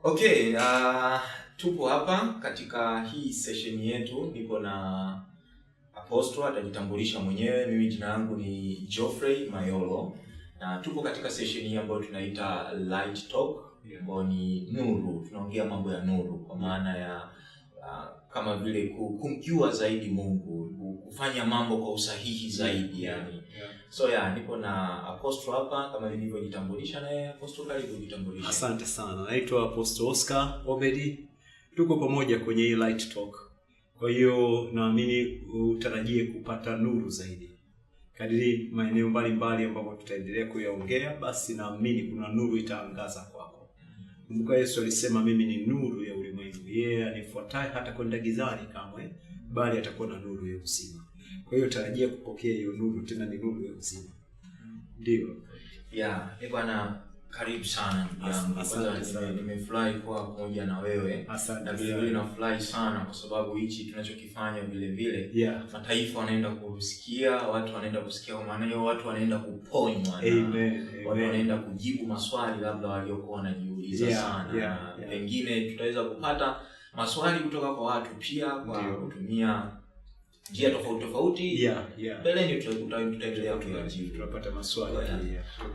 Okay, tupo hapa katika hii session yetu. Niko na Apostle, atajitambulisha mwenyewe. Mimi jina langu ni Geoffrey Mayolo, na tupo katika session hii ambayo tunaita Light Talk, ambayo ni nuru. Tunaongea mambo ya nuru kwa maana ya kama vile kumjua zaidi Mungu, kufanya mambo kwa usahihi zaidi yani. So niko na Apostle hapa kama nilivyojitambulisha, naye Apostle karibu jitambulisha. Asante sana. Naitwa Apostle Oscar Obedi. Tuko pamoja kwenye hii Light Talk. Kwa hiyo naamini utarajie kupata nuru zaidi. Kadiri maeneo mbalimbali ambapo tutaendelea kuyaongea, basi naamini kuna nuru itaangaza kwako. Kumbuka Yesu alisema mimi ni nuru ya ulimwengu. Yeye anifuataye hata kwenda gizani kamwe, bali atakuwa na nuru ya uzima. Kwa hiyo tarajia kupokea hiyo nuru, tena ni nuru ya uzima. Ndio. Bwana karibu sana. Nimefurahi kuwa pamoja na wewe. Na vile nafurahi sana kwa sababu hichi tunachokifanya vile mataifa wanaenda kusikia, watu wanaenda kusikia, kwa maana hiyo watu wanaenda kuponywa. Amen. Watu wanaenda kujibu maswali labda waliokuwa wanajiuliza sana. Pengine tutaweza kupata maswali kutoka kwa watu pia kwa kutumia njia tofauti. Mbeleni tutaendelea kuyajibu. Tunapata maswali.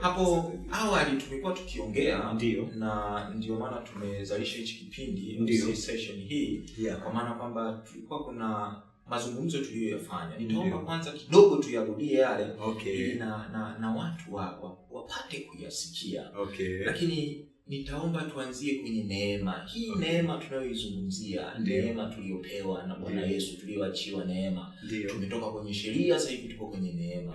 Hapo awali tumekuwa tukiongea, na ndio maana tumezalisha hichi kipindi session hii, kwa maana kwamba tulikuwa kuna mazungumzo tuliyoyafanya. Nitaomba kwanza kidogo tuyarudie yale ili na watu wapate kuyasikia. Lakini nitaomba tuanzie kwenye neema. Hii neema tunayoizungumzia, neema tuliyopewa na Bwana Yesu, tuliyoachiwa neema. Tumetoka kwenye sheria, sasa hivi tuko kwenye neema.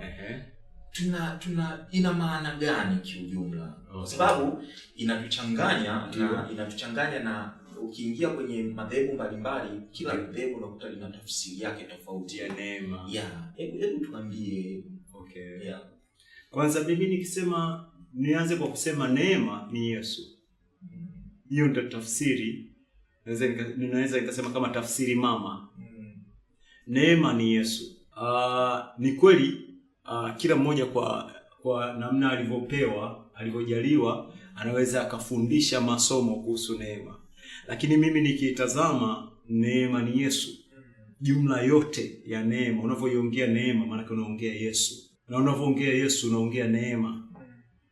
Ina maana gani kiujumla? Kwa sababu inatuchanganya na ukiingia kwenye madhehebu mbalimbali, kila dhehebu unakuta lina tafsiri yake tofauti ya neema. Hebu tuambie. Kwanza mimi nianze kwa kusema neema ni Yesu. Hiyo ndio tafsiri. Ninaweza nikasema kama tafsiri mama. Neema ni Yesu. Ni kweli kila mmoja kwa namna alivyopewa, alivyojaliwa, anaweza akafundisha masomo kuhusu neema. Lakini mimi nikitazama neema ni Yesu. Jumla yote ya neema, unavyoiongea neema maana unaongea Yesu. Na unavyoongea Yesu unaongea neema.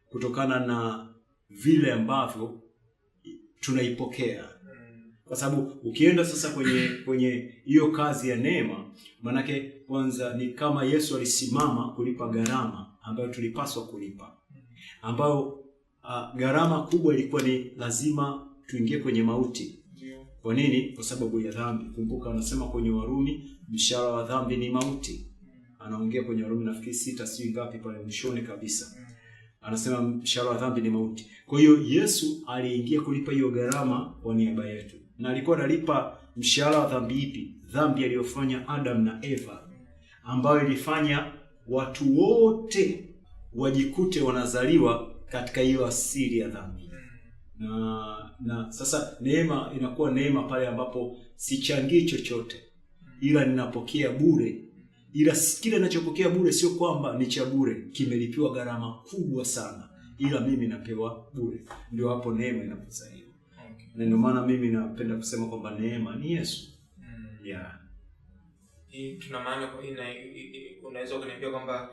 Kutokana na vile ambavyo tunaipokea. Kwa sababu ukienda sasa kwenye hiyo kazi ya neema, manake kwanza ni kama Yesu alisimama kulipa gharama ambayo tulipaswa kulipa. Ambayo gharama kubwa ilikuwa ni lazima tuingie kwenye mauti. Kwa nini? Kwa sababu ya dhambi. Kumbuka anasema kwenye Warumi, mshahara wa dhambi ni mauti. Anaongea kwenye Warumi nafikiri 6 sio ngapi pale mwishoni kabisa. Anasema mshahara wa dhambi ni mauti. Kwa hiyo Yesu aliingia kulipa hiyo gharama kwa niaba yetu. Na alikuwa analipa mshahara wa dhambi ipi? Dhambi aliyofanya Adam na Eva, ambayo ilifanya watu wote wajikute wanazaliwa katika hiyo asili ya dhambi. Na sasa neema inakuwa neema pale ambapo sichangii chochote, ila ninapokea bure. Ila kile ninachopokea bure sio kwamba ni cha bure, kimelipiwa gharama kubwa sana, ila mimi napewa bure. Ndio hapo neema inapozaliwa. Na ndio maana mimi napenda kusema kwamba neema ni Yesu. Tuna maana unaweza kuniambia kwamba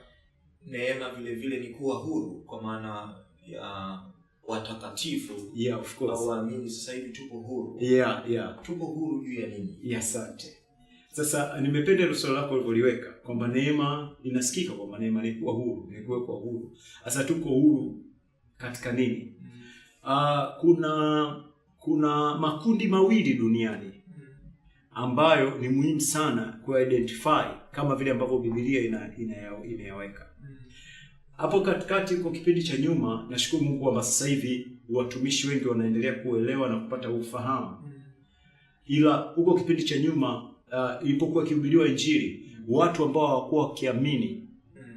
neema vile ni kuwa huru, kwa maana ya watakatifu. Of course. Au waamini sasa hivi tupo huru. Tupo huru juu ya nini? Asante. Sasa nimependa hilo swali lako ulivyoliweka kwamba neema inasikika kwamba neema ni kuwa huru, ni kuwekwa huru. Sasa tuko huru katika nini? Kuna makundi mawili duniani ambayo ni muhimu sana ku-identify kama vile ambavyo Biblia inayaweka. Hapo katikati kwa kipindi cha nyuma, nashukuru Mungu kwamba sasa hivi watumishi wengi wanaendelea kuelewa na kupata ufahamu. Ila huko kipindi cha nyuma ilipokuwa kihubiriwa Injili, watu ambao hawakuwa wakiamini,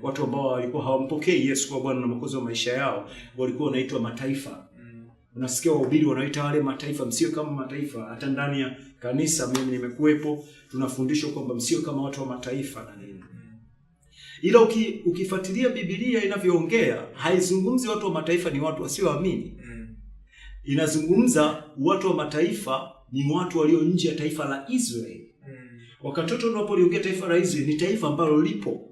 watu ambao walikuwa hawampokei Yesu kwa Bwana na Mwokozi wa maisha yao, walikuwa wanaitwa mataifa. Unasikia wahubiri wanaita wale mataifa, msio kama mataifa. Hata ndani ya kanisa mimi nimekuepo, tunafundishwa kwamba msio kama watu wa mataifa na nini. Ila ukifuatilia Biblia inavyoongea, haizungumzi watu wa mataifa ni watu wasioamini. inazungumza watu wa mataifa ni watu walio nje ya taifa la Israeli. Wakati wote unapoliongea taifa la Israeli ni taifa ambalo lipo.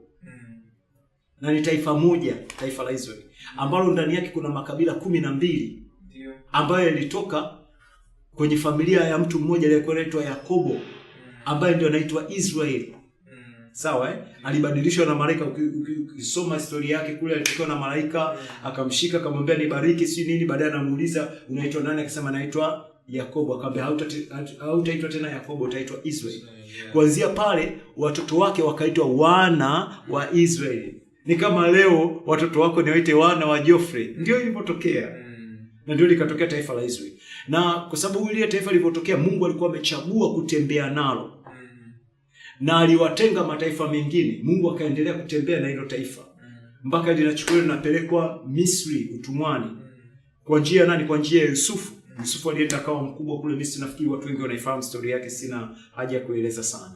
Na ni taifa moja, taifa la Israeli, ambalo ndani yake kuna makabila 12 ambayo yalitoka kwenye familia ya mtu mmoja aliyekuwa anaitwa Yakobo, ambaye ndio anaitwa Israeli. Sawa alibadilishwa na malaika. Ukisoma historia yake kule, alitoka na malaika akamshika akamwambia nibariki si nini, baadaye anamuuliza unaitwa nani, akasema naitwa Yakobo, akamwambia hautaitwa tena Yakobo, utaitwa Israeli. Kuanzia pale watoto wake wakaitwa wana wa Israeli. Ni kama leo watoto wako ni waite wana wa Geoffrey. Ndio ilipotokea. Na ndio likatokea taifa la Israeli. Na kwa sababu ile taifa lilipotokea, Mungu alikuwa amechagua kutembea nalo. Na aliwatenga mataifa mengine. Mungu akaendelea kutembea na hilo taifa. Mpaka linachukuliwa linapelekwa Misri utumwani. Kwa njia nani? Kwa njia ya Yusufu. Yusufu alienda akawa mkubwa kule Misri. Nafikiri watu wengi wanaifahamu story yake, sina haja kueleza sana.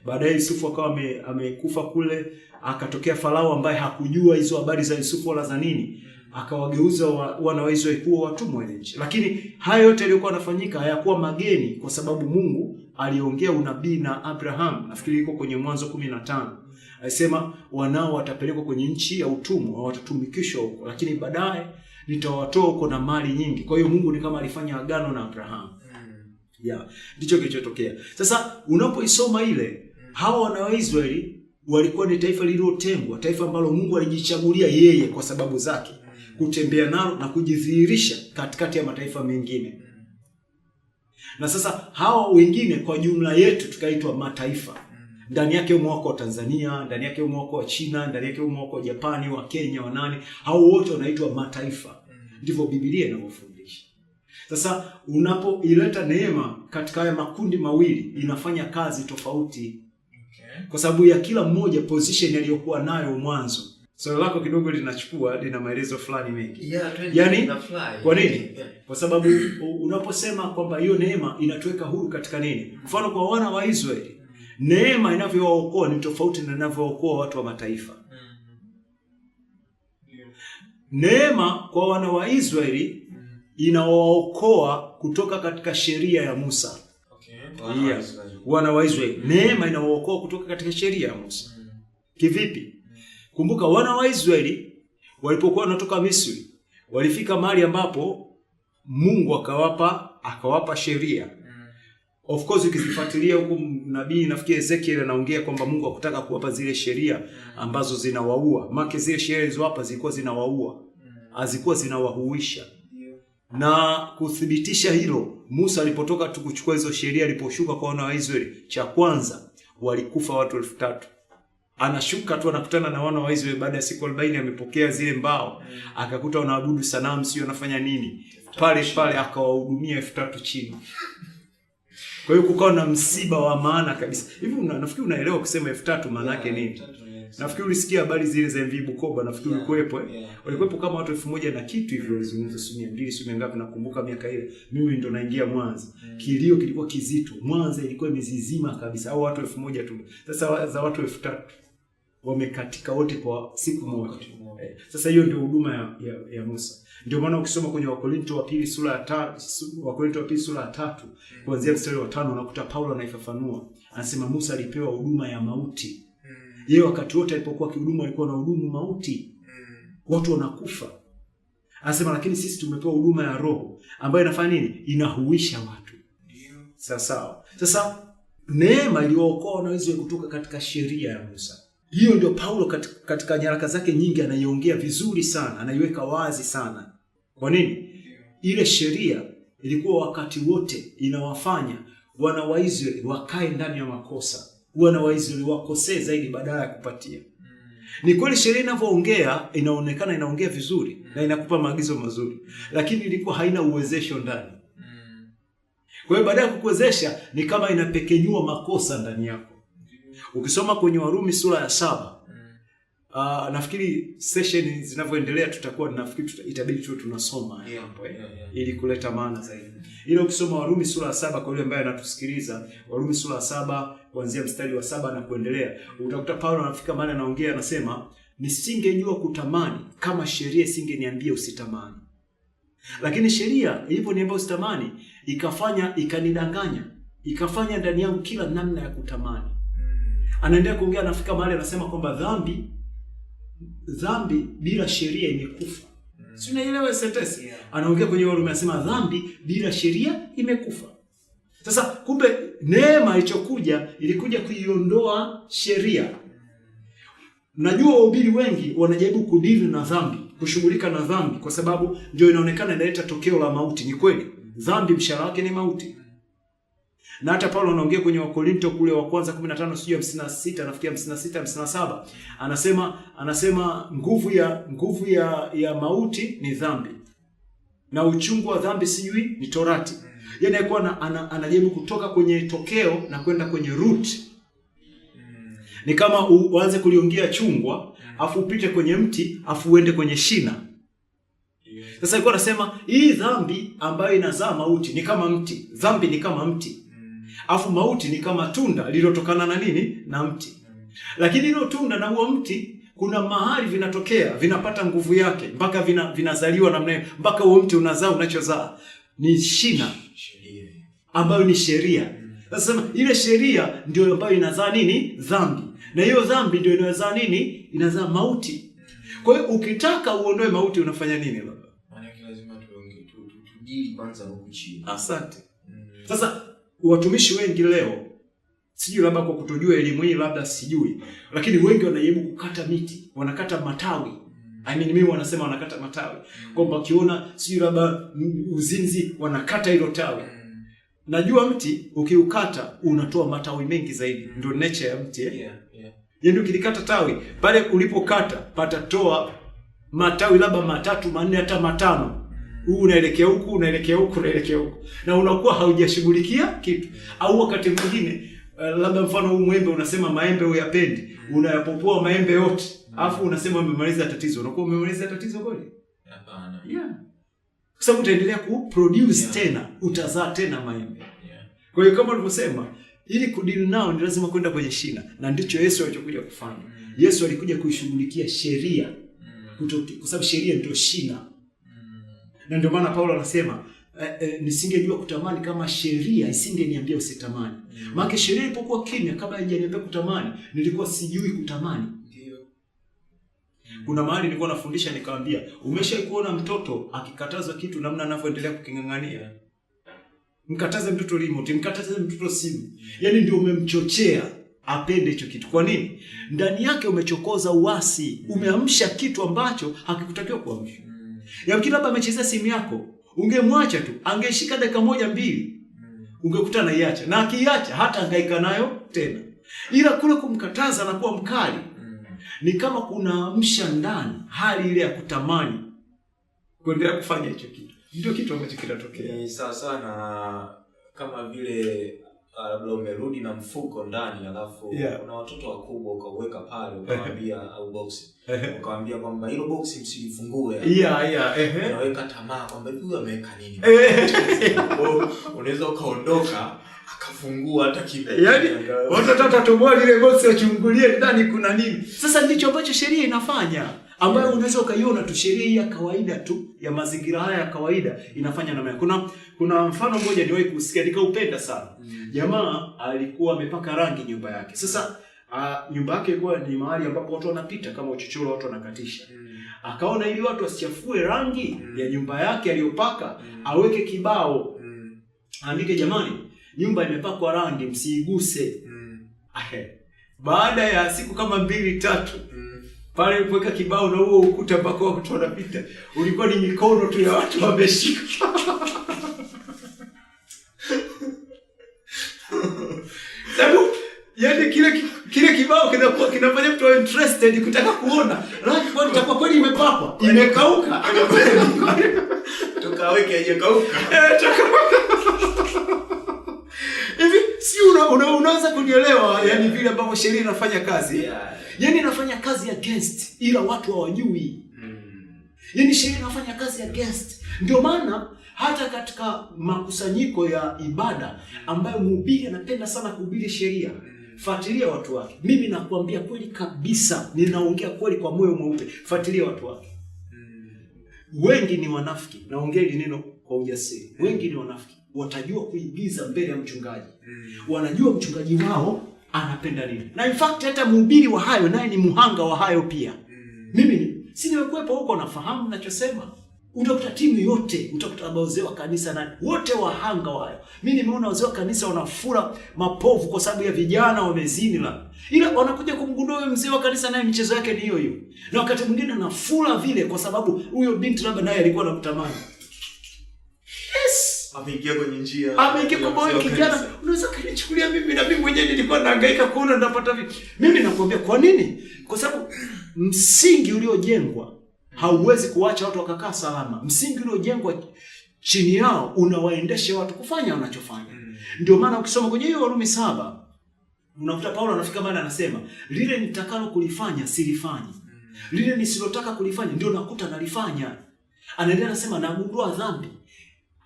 Baadaye Yusufu akawa amekufa kule, akatokea Farao ambaye hakujua hizo habari za Yusufu wala za nini. Akawageuza wana wa Israeli kuwa watumwa nje. Lakini haya yote yaliokuwa yanafanyika hayakuwa mageni, kwa sababu Mungu aliongea unabii na Abraham. Nafikiri iko kwenye Mwanzo 15. Alisema wanao watapelekwa kwenye nchi ya utumwa, watatumikishwa huko, lakini baadaye nitawatoa huko na mali nyingi. Kwa hiyo Mungu ni kama alifanya agano na Abraham. Ndicho kilichotokea. Sasa unapoisoma ile, hawa wana wa Israeli walikuwa ni taifa lililotengwa, taifa ambalo Mungu alijichagulia yeye kwa sababu zake kutembea nalo na kujidhihirisha katikati ya mataifa mengine. Na sasa hawa wengine kwa jumla yetu tukaitwa mataifa. Ndani yake wako wa Tanzania, ndani yake wako wa China, ndani yake wako wa Japani, wa Kenya, wa nani, hao wote wanaitwa mataifa. Ndivyo Biblia inavyofundisha. Sasa unapoileta neema katika haya makundi mawili, inafanya kazi tofauti. Kwa sababu ya kila mmoja position aliyokuwa nayo mwanzo. Swali lako kidogo lina maelezo fulani mengi. Yaani kwa nini? Kwa sababu unaposema kwamba hiyo neema inatuweka huru katika nini? Mfano kwa wana wa Israeli, neema inavyookoa ni tofauti na inavyookoa watu wa mataifa. Neema kwa wana wa Israeli inawaokoa kutoka katika sheria ya Musa. Wana wa Israeli, neema inawaokoa kutoka katika sheria ya Musa. Kivipi? Kumbuka wana wa Israeli walipokuwa wanatoka Misri, walifika mahali ambapo Mungu akawapa sheria. Of course ukizifuatilia huko nabii nafikiri Ezekiel anaongea kwamba Mungu hakutaka kuwapa zile sheria ambazo zinawaua. Maana zile sheria zilizowapa zilikuwa zinawaua, hazikuwa zinawahuisha. Na kuthibitisha hilo, Musa alipotoka tu kuchukua hizo sheria, aliposhuka kwa wana wa Israeli, cha kwanza walikufa watu 3,000. Anashuka tu anakutana na wana wa Israeli baada ya siku 40, amepokea zile mbao, akakuta wanaabudu sanamu, sio wanafanya nini? Pale akawahudumia 3,000 chini. Kwa hiyo kukawa na msiba wa maana kabisa. Hivi nafikiri unaelewa kusema 3,000 maana yake nini? Nafikiri ulisikia habari zile za MV Bukoba, nafikiri ulikuwepo walikuwepo kama watu 1,000 na kitu hivyo, walizungumza 200 sio ngapi, nakumbuka miaka ile. Mimi ndo naingia Mwanza. Kilio kilikuwa kizito. Mwanza ilikuwa imezizima kabisa, au watu 1,000 tu. Sasa za watu 3,000 wamekatika wote kwa siku moja. Sasa hiyo ndio huduma ya Musa. Ndio maana ukisoma kwenye Wakorintho wa pili sura ya 3 kuanzia mstari wa 5 unakuta Paulo anaifafanua. Anasema Musa alipewa huduma ya mauti. Yeye wakati wote alipokuwa kihudumu alikuwa na hudumu mauti. Watu wanakufa. Anasema lakini sisi tumepewa huduma ya roho ambayo inafanya nini? Inahuisha watu. Sawa. Sasa neema iliwaokoa na Israeli kutoka katika sheria ya Musa. Hiyo ndio Paulo katika nyaraka zake nyingi anaiongea vizuri sana, anaiweka wazi sana. Kwa nini? Ile sheria ilikuwa wakati wote inawafanya wana wa Israeli wakae ndani ya makosa. Wana wa Israeli wakosee zaidi badala ya kupatia. Ni kweli sheria inavyoongea inaonekana inaongea vizuri na inakupa maagizo mazuri, lakini ilikuwa haina uwezesho ndani. Kwa hiyo baada ya kukuwezesha ni kama inapekenyua makosa ndani yako. Ukisoma kwenye Warumi sura ya 7, nafikiri session zinavyoendelea tutakuwa nafikiri itabidi tu tunasoma hapo ili kuleta maana zaidi. Ile ukisoma Warumi sura ya 7 kwa yule ambaye anatusikiliza, Warumi sura ya 7 kuanzia mstari wa 7 na kuendelea, utakuta Paulo anafika mahali anaongea, anasema nisingejua kutamani kama sheria isingeniambia usitamani. Lakini sheria iliponiambia usitamani, ikanidanganya, ikafanya ndani yangu kila namna ya kutamani. Anaendelea kuongea, anafika mahali anasema kwamba dhambi bila sheria imekufa. Si unaelewa sentence? Anaongea kwenye Warumi, anasema dhambi bila sheria imekufa. Sasa kumbe neema ilichokuja ilikuja kuiondoa sheria. Najua wahubiri wengi wanajaribu kudili na dhambi, kushughulika na dhambi kwa sababu ndio inaonekana inaleta tokeo la mauti. Ni kweli, dhambi mshahara wake ni mauti. Na hata Paulo anaongea kwenye Wakorinto kule wa kwanza 15 sio 56 nafikia 56 57, anasema nguvu ya mauti ni dhambi. Na uchungu wa dhambi sijui ni torati. Yaani alikuwa anajaribu kutoka kwenye tokeo na kwenda kwenye root. Ni kama uanze kuliongea chungwa, afu upite kwenye mti, afu uende kwenye shina. Sasa alikuwa anasema hii dhambi ambayo inazaa mauti ni kama mti. Dhambi ni kama mti. Afu mauti ni kama tunda lililotokana na nini? Na mti. Lakini hilo tunda na huo mti kuna mahali vinatokea, vinapata nguvu yake mpaka vinazaliwa namna hiyo, mpaka huo mti unazaa unachozaa. Ni shina ambayo ni sheria. Sasa ile sheria ndio ambayo inazaa nini? Dhambi. Na hiyo dhambi ndio inazaa nini? Inazaa mauti. Kwa hiyo ukitaka uondoe mauti unafanya nini baba? Maana lazima tujili kwanza huko chini. Asante. Sasa watumishi wengi leo, sijui labda kwa kutojua elimu hii, labda sijui, lakini wengi wanajaribu kukata miti, wanakata matawi. Mimi wanasema wanakata matawi. Kwamba ukiona sijui labda uzinzi wanakata hilo tawi. Najua mti ukiukata unatoa matawi mengi zaidi. Ndio nature ya mti. Yaani ukilikata tawi, pale ulipokata patatoa matawi labda 3, 4 hata 5. Huu unaelekea huku, unaelekea huku, unaelekea huku. Na unakuwa haujashughulikia kitu. Au wakati mwingine labda mfano huu mwembe unasema maembe uyapendi, unayapopoa maembe yote. Alafu unasema umemaliza tatizo. Unakuwa umemaliza tatizo kweli? Hapana. Kwa sababu utaendelea kuproduce tena, utazaa tena maembe. Kwa hiyo kama ulivyosema, ili kudili nao ni lazima kwenda kwenye shina, na ndicho Yesu alichokuja kufanya. Yesu alikuja kuishughulikia sheria. Kwa sababu sheria ndio shina. Na ndio maana Paulo anasema nisingejua kutamani kama sheria isingeniambia usitamani. Maana sheria ilipokuwa kimya kabla haijaniambia kutamani, nilikuwa sijui kutamani. Ndio. Kuna mahali nilikuwa nafundisha nikamwambia, umeshaikuona mtoto akikatazwa kitu namna anavyoendelea kukingangania? Mkataze mtoto remote, mkataze mtoto simu. Yaani ndio umemchochea apende hicho kitu. Kwa nini? Ndani yake umechokoza uasi, umeamsha kitu ambacho hakikutakiwa kuamsha. Yamkini labda amechezea simu yako, ungemwacha tu, angeshika dakika 1 2, ungekuta anaiacha. Na akiacha hata hangaika nayo tena. Ila kule kumkataza na kuwa mkali, ni kama kunaamsha ndani hali ile ya kutamani kuendelea kufanya hicho kitu. Ndio kitu ambacho kinatokea. Ni sawa sana kama vile labda umerudi na mfuko ndani, alafu kuna watoto wakubwa ukaweka pale, ukamwambia au box, ukamwambia kwamba hilo box msifungue. Unaweka tamaa kwamba huyu ameweka nini. Unaweza ukaondoka akafungua hata kidogo. Yaani watoto toboa ile box wachungulie ndani kuna nini. Sasa ndicho ambacho sheria inafanya, ambayo unaweza ukaiona tu sheria ya kawaida tu ya mazingira haya ya kawaida inafanya namna. Kuna mfano mmoja niwahi kusikia nikaupenda sana. Jamaa alikuwa amepaka rangi nyumba yake. Sasa nyumba yake ilikuwa ni mahali ambapo watu wanapita kama uchochoro, watu wanakatisha. Akaona ili watu wasichafue rangi ya nyumba yake aliyopaka, aweke kibao. Andike, jamani, nyumba imepakwa rangi, msiiguse. Baada ya siku kama 2 3, pale alipoweka kibao na huo ukuta mpaka watu wanapita, ulikuwa ni mikono tu ya watu wameshika. Sababu yaani kile kibao kinafanya mtu awe interested kutaka kuona rangi kwani itakuwa kweli imepakwa, imekauka. Tukaweke haijakauka. Hivi si unaanza kunielewa yani vile ambavyo sheria inafanya kazi. Yaani inafanya kazi against, ila watu hawajui. Yaani sheria inafanya kazi against. Ndio maana hata katika makusanyiko ya ibada ambayo mhubiri anapenda sana kuhubiri sheria, fuatilia watu wake. Mimi nakwambia kweli kabisa, ninaongea kweli kwa moyo mweupe, fuatilia watu wake. wengi ni wanafiki. Naongea hili neno kwa ujasiri. Wengi ni wanafiki. Watajua kuigiza mbele ya mchungaji. Wanajua mchungaji wao anapenda nini. Na in fact hata mhubiri wa hayo naye ni muhanga wa hayo pia. Mimi si nimekuepo huko, nafahamu ninachosema. Utakuta timu yote, utakuta wazee wa kanisa na wote wahanga wa hayo. Mimi nimeona wazee wa kanisa wanafura mapovu kwa sababu ya vijana wamezini la. Ila wanakuja kumgundua huyo mzee wa kanisa naye michezo yake ni hiyo hiyo. Na wakati mwingine anafura vile kwa sababu huyo binti labda naye alikuwa anamtamani. Yes, ameingia kwenye njia. Ameingia kwa moyo kijana. Unaweza kunichukulia mimi na mimi mwenyewe nilikuwa nahangaika kuona napata vipi. Mimi nakwambia kwa nini? Kwa sababu msingi uliojengwa hauwezi kuacha watu wakakaa salama. Msingi uliojengwa chini yao unawaendesha watu kufanya wanachofanya. Ndio maana ukisoma kwenye hiyo Warumi 7 unakuta Paulo anafika mahali anasema, lile nitakalo kulifanya silifanyi. Lile nisilotaka kulifanya ndio nakuta nalifanya. Anaendelea anasema, nagundua dhambi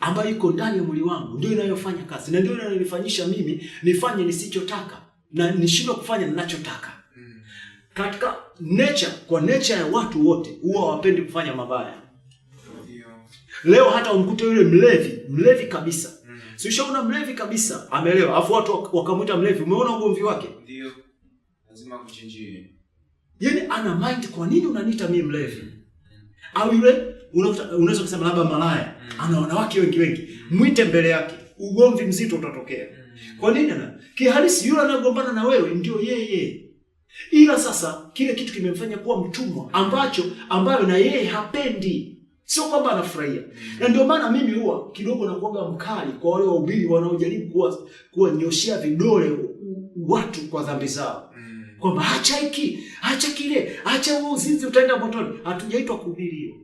ambayo iko ndani ya mwili wangu ndio inayofanya kazi na ndio inanifanyisha mimi nifanye nisichotaka na nishindwe kufanya ninachotaka. Katika kwa nature ya watu wote huwa hawapendi kufanya mabaya. Leo hata umkute yule mlevi kabisa. Si ushaona mlevi kabisa amelewa, afu watu wakamuita mlevi, umeona ugomvi wake? Ndio. Lazima kuchinjie. Yaani ana mind, kwa nini unaniita mimi mlevi? Au yule unaweza kusema labda malaya, ana wanawake wengi. Mwite mbele yake, ugomvi mzito utatokea. Kwa nini kihalisi yule anagombana na wewe ndio yeye. Ila sasa kile kitu kimemfanya kuwa mtumwa ambayo na yeye hapendi. Sio kwamba anafurahia. Na ndio maana mimi huwa kidogo nakuanga mkali kwa wale wahubiri wanaojaribu kuwanyoshia vidole watu kwa dhambi zao. Kwamba acha hiki, acha kile, acha huo uzinzi utaenda motoni. Hatujaitwa kuhubiri hiyo.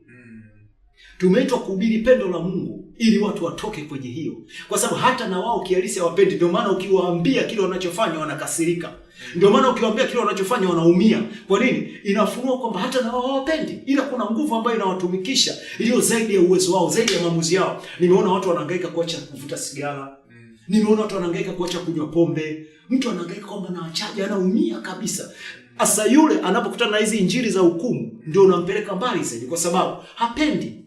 Tumeitwa kuhubiri pendo la Mungu ili watu watoke kwenye hiyo. Kwa sababu hata na wao kihalisi hawapendi. Ndio maana ukiwaambia kile wanachofanya wanakasirika. Ndio maana ukiwaambia kile wanachofanya wanaumia. Kwa nini? Inafunua kwamba hata na wao hawapendi. Ila kuna nguvu ambayo inawatumikisha iliyo zaidi ya uwezo wao, zaidi ya maamuzi yao. Nimeona watu wanahangaika kuacha kuvuta sigara. Nimeona watu wanahangaika kuacha kunywa pombe. Mtu anahangaika kwamba na achaje, anaumia kabisa. Asa yule anapokutana na hizi injili za hukumu ndio unampeleka mbali zaidi kwa sababu hapendi.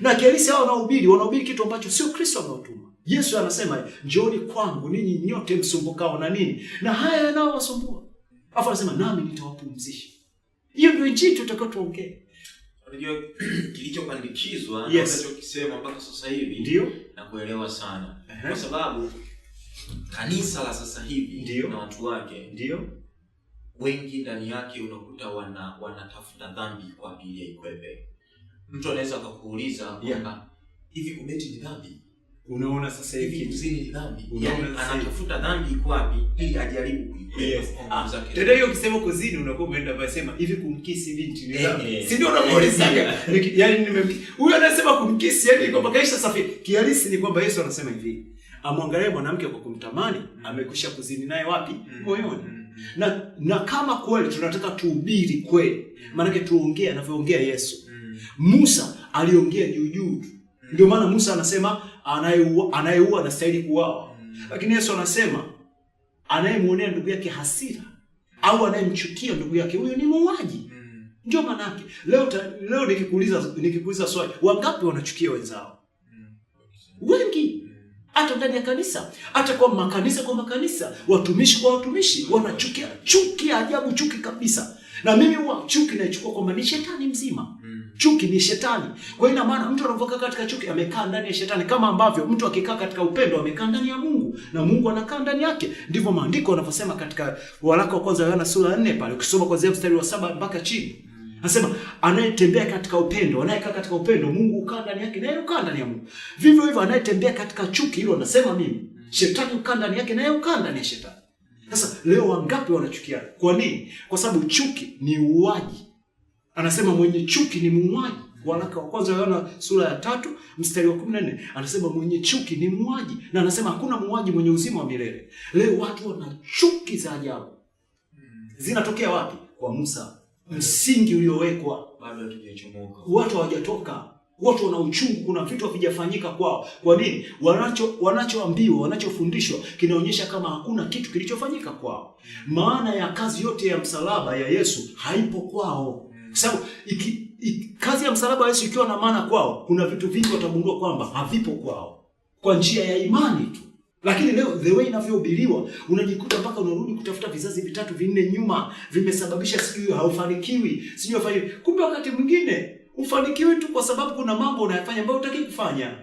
Na kihalisi hao wanahubiri kitu ambacho sio Kristo amewatuma. Yesu anasema, njooni kwangu ninyi nyote msumbukao na nini, na haya yanayowasumbua. Afu anasema nami nitawapumzisha. Hiyo ndio injili tutakao tuongee. Unajua kilichopandikizwa na unachokisema mpaka sasa hivi ndio na kuelewa sana. Kwa sababu kanisa la sasa hivi na watu wake ndio wengi ndani yake unakuta wanatafuta dhambi kwa ajili ya ikwepe. Mtu anaweza akakuuliza kwamba hivi kubeti ni dhambi? Unaona sasa hivi kuzini ni dhambi? Yaani anatafuta dhambi iko wapi ili ajaribu kuikwepa. Tena hiyo ukisema kuzini unakuwa umeenda basema hivi kumkisi binti ni dhambi. Si ndio unamuulizaga? Yaani huyo anasema kumkisi yani kwamba kaisha safi. Kihalisi ni kwamba Yesu anasema hivi, amwangalie mwanamke kwa kumtamani, amekwisha kuzini naye wapi? Moyoni. Na kama kweli tunataka tuhubiri kweli, maana yake tuongee anavyoongea Yesu. Musa aliongea juu. Ndio maana Musa anasema anayeua anastahili kuuawa. Lakini Yesu anasema anayemuonea ndugu yake hasira au anayemchukia ndugu yake huyo ni muuaji. Ndio maana yake. Leo nikikuuliza swali, wangapi wanachukia wenzao? Wengi. Hata ndani ya kanisa, hata kwa makanisa, watumishi kwa watumishi wanachukia, chuki ajabu, chuki kabisa. Na mimi huwa chuki naichukua kwamba ni shetani mzima. Chuki ni shetani. Kwa hiyo ina maana mtu anapokaa katika chuki amekaa ndani ya shetani, kama ambavyo mtu akikaa katika upendo amekaa ndani ya Mungu na Mungu anakaa ndani yake. Ndivyo maandiko yanavyosema katika waraka wa kwanza Yohana sura 4 pale ukisoma kuanzia mstari wa 7 mpaka chini. Anasema anayetembea katika upendo, anayekaa katika upendo, Mungu ukaa ndani yake na yeye ukaa ndani ya Mungu. Vivyo hivyo anayetembea katika chuki, hilo anasema mimi, shetani ukaa ndani yake na yeye ukaa ndani ya shetani. Sasa leo wangapi wanachukiana? Kwa nini? Kwa sababu chuki ni uuaji. Anasema mwenye chuki ni muuaji. Waraka wa kwanza Yohana sura ya 3 mstari wa 14 anasema mwenye chuki ni muuaji, na anasema hakuna muuaji mwenye uzima wa milele. Leo watu wana chuki za ajabu. Zinatokea wapi? Kwa Musa. Msingi uliowekwa bado hatujachomoka. Watu hawajatoka. Watu wana uchungu, kuna vitu havijafanyika kwao. Kwa nini? Wanachoambiwa, wanachofundishwa kinaonyesha kama hakuna kitu kilichofanyika kwao. Maana ya kazi yote ya msalaba ya Yesu haipo kwao. Kwa sababu kazi ya msalaba wa Yesu ikiwa na maana kwao, kuna vitu vingi watagundua kwamba havipo kwao kwa njia ya imani tu. Lakini leo the way inavyohubiriwa unajikuta mpaka unarudi kutafuta vizazi vitatu vinne nyuma, vimesababisha sijui haufanikiwi, sijui hafanikiwi. Kumbe wakati mwingine ufanikiwi tu kwa sababu kuna mambo unayofanya ambayo hutaki kufanya.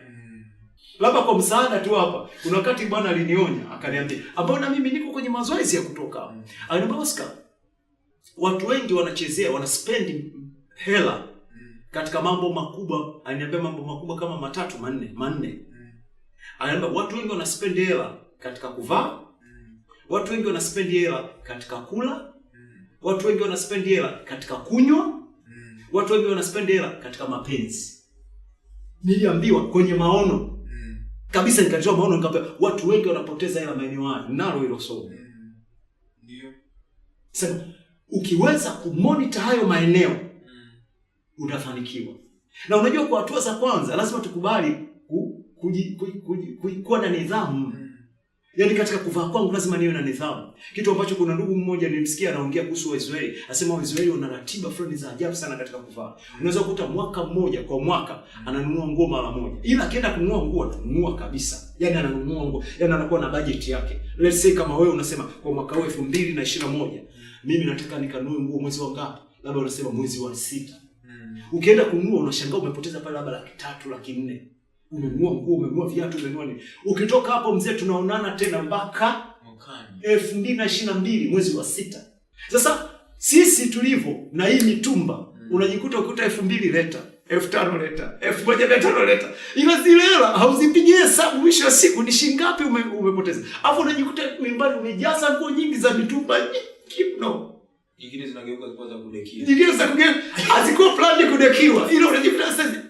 Labda kwa msaada tu hapa. Kuna wakati Bwana alinionya, akaniambia, ambao na mimi niko kwenye mazoezi ya kutoka. Aliniambia, Oscar, watu wengi wanachezea, wanaspend hela katika mambo makubwa. Aliniambia mambo makubwa kama 3, 4. Aliniambia watu wengi wanaspend hela katika kuvaa, watu wengi wanaspend hela katika kula, watu wengi wanaspend hela katika kunywa, watu wengi wanaspend hela katika mapenzi. Niliambiwa kwenye maono kabisa, nikatoa maono nikamwambia watu wengi wanapoteza hela maeneo hayo. Nalo hilo somo. Ndio. Sasa ukiweza kumonitor hayo maeneo utafanikiwa. Na unajua kwa hatua za kwanza lazima tukubali kuwa na nidhamu. Yaani katika kuvaa kwangu lazima niwe na nidhamu. Kitu ambacho kuna ndugu mmoja nilimsikia anaongea kuhusu Waisraeli. Anasema Waisraeli wana ratiba fulani za ajabu sana katika kuvaa. Unaweza kukuta mwaka mmoja kwa mwaka ananunua nguo mara moja. Ila akienda kununua nguo atanunua kabisa. Yaani ananunua nguo. Yaani anakuwa na budget yake. Let's say kama wewe unasema kwa mwaka huu 2021 mimi nataka nikanunue nguo mwezi wa ngapi? Labda unasema mwezi wa 6. Ukienda kununua unashangaa umepoteza pale labda 300,000, 400,000. Umenunua nguo, umenunua viatu, umenunua nini? Ukitoka hapo mzee tunaonana tena mpaka 2022 mwezi wa 6. Sasa sisi tulivyo na hii mitumba, unajikuta ukuta 2,000 leta, 5,000 leta, 1,500 leta. Ila zile hela hauzipigie hesabu mwisho wa siku ni shilingi ngapi umepoteza. Alafu unajikuta nyumbani umejaza nguo nyingi za mitumba nyingi mno. Nyingine zinageuka kwa za kudekiwa. Nyingine za kugeuka hazikuwa plani kudekiwa. Ila unajikuta sasa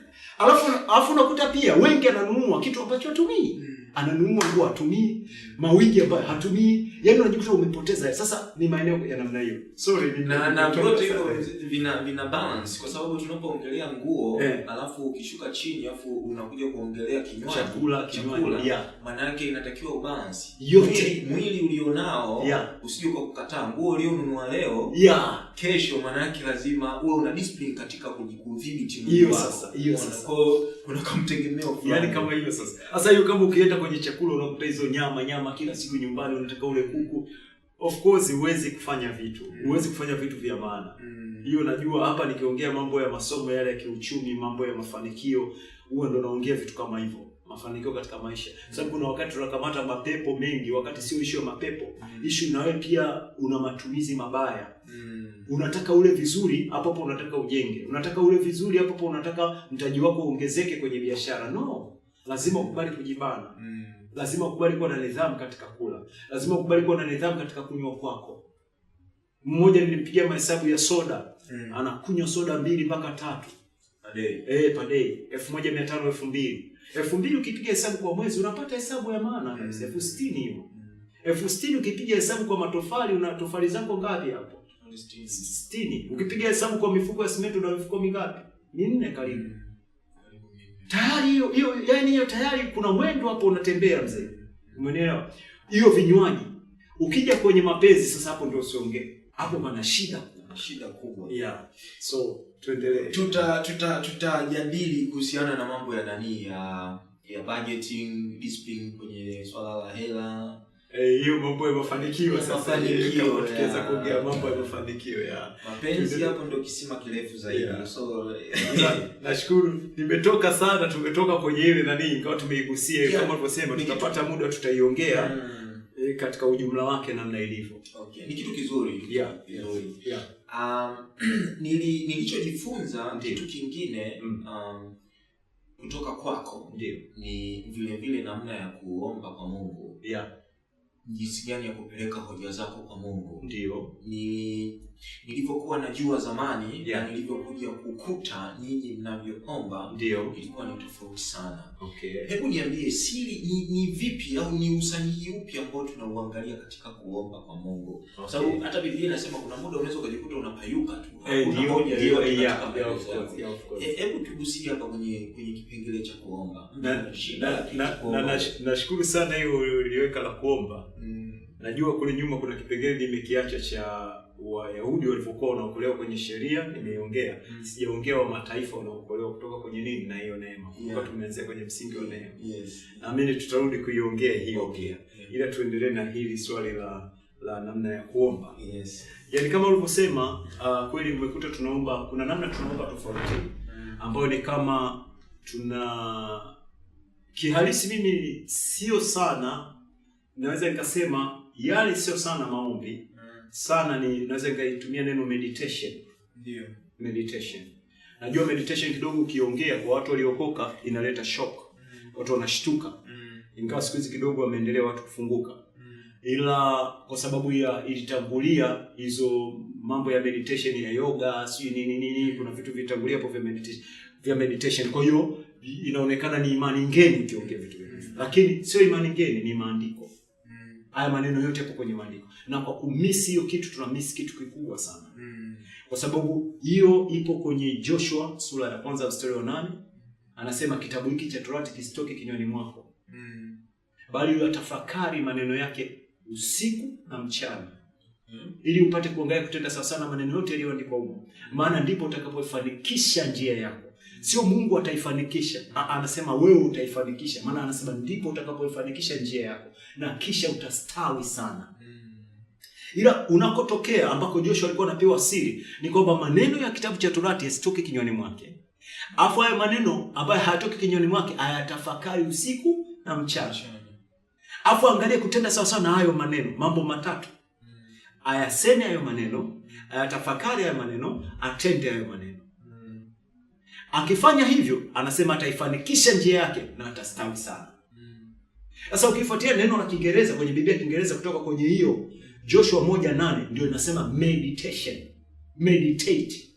alafu unakuta pia wengi ananunua kitu ambacho hatumii. Ananunua nguo hatumii, mawigi ambayo hatumii. Yaani unajikuta umepoteza. Sasa ni maeneo ya namna hiyo. Sorry na vyote hivyo vina balance kwa sababu tunapoongelea nguo alafu ukishuka chini alafu unakuja kuongelea kinywaji, kinywaji. Maana yake inatakiwa ubalance. Mwili ulionao usije kukataa nguo ulionunua leo. Kesho maana yake lazima uwe una discipline katika kudhibiti mwili wako. Hiyo sasa. Kwa kuna kumtegemeo fulani. Yaani kama hiyo sasa. Sasa hiyo kama ukienda kwenye chakula unakuta hizo nyama kila siku nyumbani unataka ule kuku. Of course huwezi kufanya vitu. Huwezi kufanya vitu vya maana. Hiyo najua hapa nikiongea mambo ya masomo yale ya kiuchumi, mambo ya mafanikio, huwa ndo naongea vitu kama hivyo. Mafanikio katika maisha. Sababu kuna wakati tunakamata mapepo mengi, wakati sio issue ya mapepo. Issue na wewe pia una matumizi mabaya. Unataka ule vizuri, hapo hapo unataka ujenge. Unataka ule vizuri, hapo hapo unataka mtaji wako uongezeke kwenye biashara. No. Lazima ukubali kujibana. Lazima ukubali kuwa na nidhamu katika kula. Lazima ukubali kuwa na nidhamu katika kunywa kwako. Mmoja nilimpigia mahesabu ya soda. Anakunywa soda 2 mpaka 3 per day. Per day. 1,500, 2,000. 2,000 ukipiga hesabu kwa mwezi unapata hesabu ya maana kabisa. 60,000 hiyo. 60,000 ukipiga hesabu kwa matofali una tofali zako ngapi hapo? 60. Ukipiga hesabu kwa mifuko ya simenti una mifuko mingapi? 4 karibu. Tayari hiyo yani hiyo tayari kuna mwendo hapo unatembea mzee. Umeelewa? Hiyo vinywaji. Ukija kwenye mapenzi sasa hapo ndio usiongee. Hapo pana shida kubwa. So tuendelee. Tutajadili kuhusiana na mambo ya ya budgeting, discipline kwenye swala la hela. Hiyo mambo ya mafanikio sasa tukiweza kuongea mambo ya mafanikio mapenzi hapo ndio kisima kirefu zaidi. So nashukuru tumetoka kwenye ile kama tumeigusia kama tulivyosema tutapata muda tutaiongea katika ujumla wake namna ilivyo. Okay. Ni kitu kizuri. Nilichojifunza kitu kingine kutoka kwako ni vile namna ya kuomba kwa Mungu. Jinsi gani ya kupeleka hoja zako kwa Mungu. Nilivyokuwa najua zamani na nilivyokuja kukuta nyinyi mnavyoomba ilikuwa ni tofauti sana. Hebu niambie siri ni vipi au ni usahihi upi ambao tunauangalia katika kuomba kwa Mungu? Kwa sababu hata Biblia inasema kuna muda unaweza ukajikuta unapayuka tu. Hebu tugusie hapa kwenye kipengele cha kuomba. Nashukuru sana hiyo uliweka la kuomba. Najua kule nyuma kuna kipengele nimekiacha cha Wayahudi walivyokuwa wanaokolewa kwenye sheria nimeongea. Sijaongea wa mataifa wanaokolewa kutoka kwenye nini na hiyo neema. Kwa tumeanzia kwenye msingi wa neema. Na mimi tutarudi kuiongea hiyo pia. Ila tuendelee na hili swali la namna ya kuomba. Yaani kama ulivyosema kweli umekuta tunaomba, kuna namna tunaomba tofauti ambayo ni kama kihalisi mimi sio sana, naweza nikasema yale sio sana maombi. Sana ni naweza nikaitumia neno meditation. Ndio. Meditation. Najua meditation kidogo ukiongea kwa watu waliokoka inaleta shock. Watu wanashtuka. Ingawa siku hizi kidogo wameendelea watu kufunguka. Ila kwa sababu ya ilitangulia hizo mambo ya meditation ya yoga, sio nini, kuna vitu vitangulia hapo vya meditation. Kwa hiyo inaonekana ni imani ngeni ukiongea vitu hivyo. Lakini sio imani ngeni, ni maandiko. Haya maneno yote hapo kwenye maandiko. Na kwa kumisi hiyo kitu tunamisi kitu kikubwa sana. Kwa sababu hiyo ipo kwenye Joshua sura ya 1 mstari wa 8. Anasema kitabu hiki cha Torati kisitoke kinywani mwako. Bali uyatafakari maneno yake usiku na mchana. Ili upate kuangalia kutenda sawa sana maneno yote yaliyoandikwa huko. Maana ndipo utakapofanikisha njia yako. Sio Mungu ataifanikisha. Anasema wewe utaifanikisha. Maana anasema ndipo utakapoifanikisha njia yako na kisha utastawi sana. Ila unakotokea ambako Joshua alikuwa anapewa siri ni kwamba maneno ya kitabu cha Torati yasitoke kinywani mwake. Afu haya maneno ambayo hayatoki kinywani mwake ayatafakari usiku na mchana. Afu angalia kutenda sawa sawa na hayo maneno, mambo matatu. Ayaseme hayo maneno, ayatafakari hayo maneno, atende hayo maneno. Akifanya hivyo, anasema ataifanikisha njia yake na atastawi sana. Sasa ukifuatia neno la Kiingereza kwenye Biblia ya Kiingereza kutoka kwenye hiyo Joshua 1:8 ndio inasema meditation. Meditate.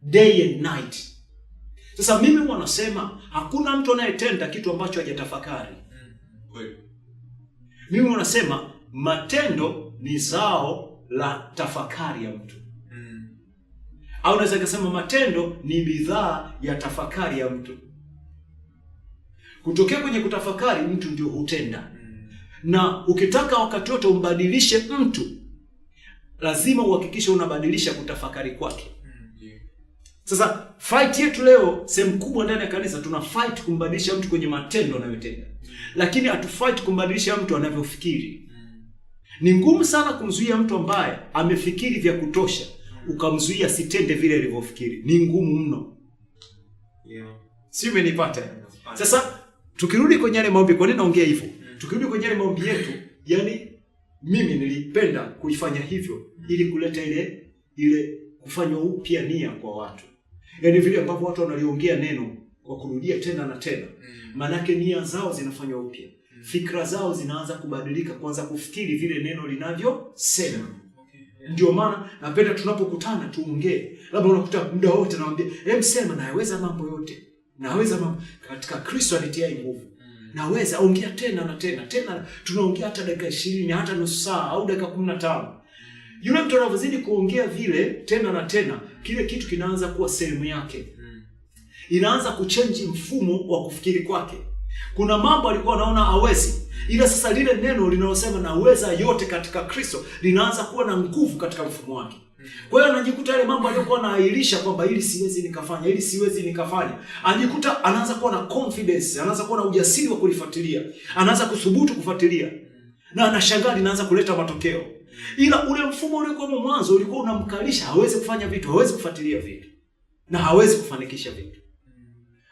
Day and night. Sasa mimi wanasema hakuna mtu anayetenda kitu ambacho hajatafakari. Mimi wanasema matendo ni zao la tafakari ya mtu. Au naweza kusema matendo ni bidhaa ya tafakari ya mtu. Kutokea kwenye kutafakari mtu ndio hutenda. Na ukitaka wakati wote umbadilishe mtu, lazima uhakikishe unabadilisha kutafakari kwake. Sasa fight yetu leo sehemu kubwa ndani ya kanisa tuna fight kumbadilisha mtu kwenye matendo anayotenda. Lakini hatufight kumbadilisha mtu anavyofikiri. Ni ngumu sana kumzuia mtu ambaye amefikiri vya kutosha ukamzuia sitende vile alivyofikiri. Ni ngumu mno. Si umenipata? Sasa tukirudi kwenye yale maombi, kwa nini naongea hivyo? Tukirudi kwenye yale maombi yetu, yani mimi nilipenda kuifanya hivyo ili kuleta ile kufanywa upya nia kwa watu. Yaani vile ambavyo watu wanaliongea neno kwa kurudia tena na tena. Manake nia zao zinafanywa upya. Fikra zao zinaanza kubadilika, kuanza kufikiri vile neno linavyosema. Ndio maana napenda tunapokutana tuongee. Labda unakuta muda wote naambia, sema naweza mambo yote. Naweza mambo katika Kristo anitia nguvu. Naweza ongea tena na tena. Tena tunaongea hata dakika 20, hata nusu saa au dakika 15. Yule mtu anavyozidi kuongea vile tena na tena, kile kitu kinaanza kuwa sehemu yake. Inaanza kuchange mfumo wa kufikiri kwake. Kuna mambo alikuwa anaona hawezi, ila sasa lile neno linalosema naweza yote katika Kristo linaanza kuwa na nguvu katika mfumo wake. Kwa hiyo anajikuta yale mambo aliyokuwa anaahirisha kwamba hili siwezi nikafanya, hili siwezi nikafanya, anajikuta anaanza kuwa na confidence, anaanza kuwa na ujasiri wa kulifuatilia, anaanza kuthubutu kufuatilia, na anashangaa linaanza kuleta matokeo. Ila ule mfumo uliokuwa mwanzo ulikuwa unamkalisha, hawezi kufanya vitu, hawezi kufuatilia vitu, na hawezi kufanikisha vitu.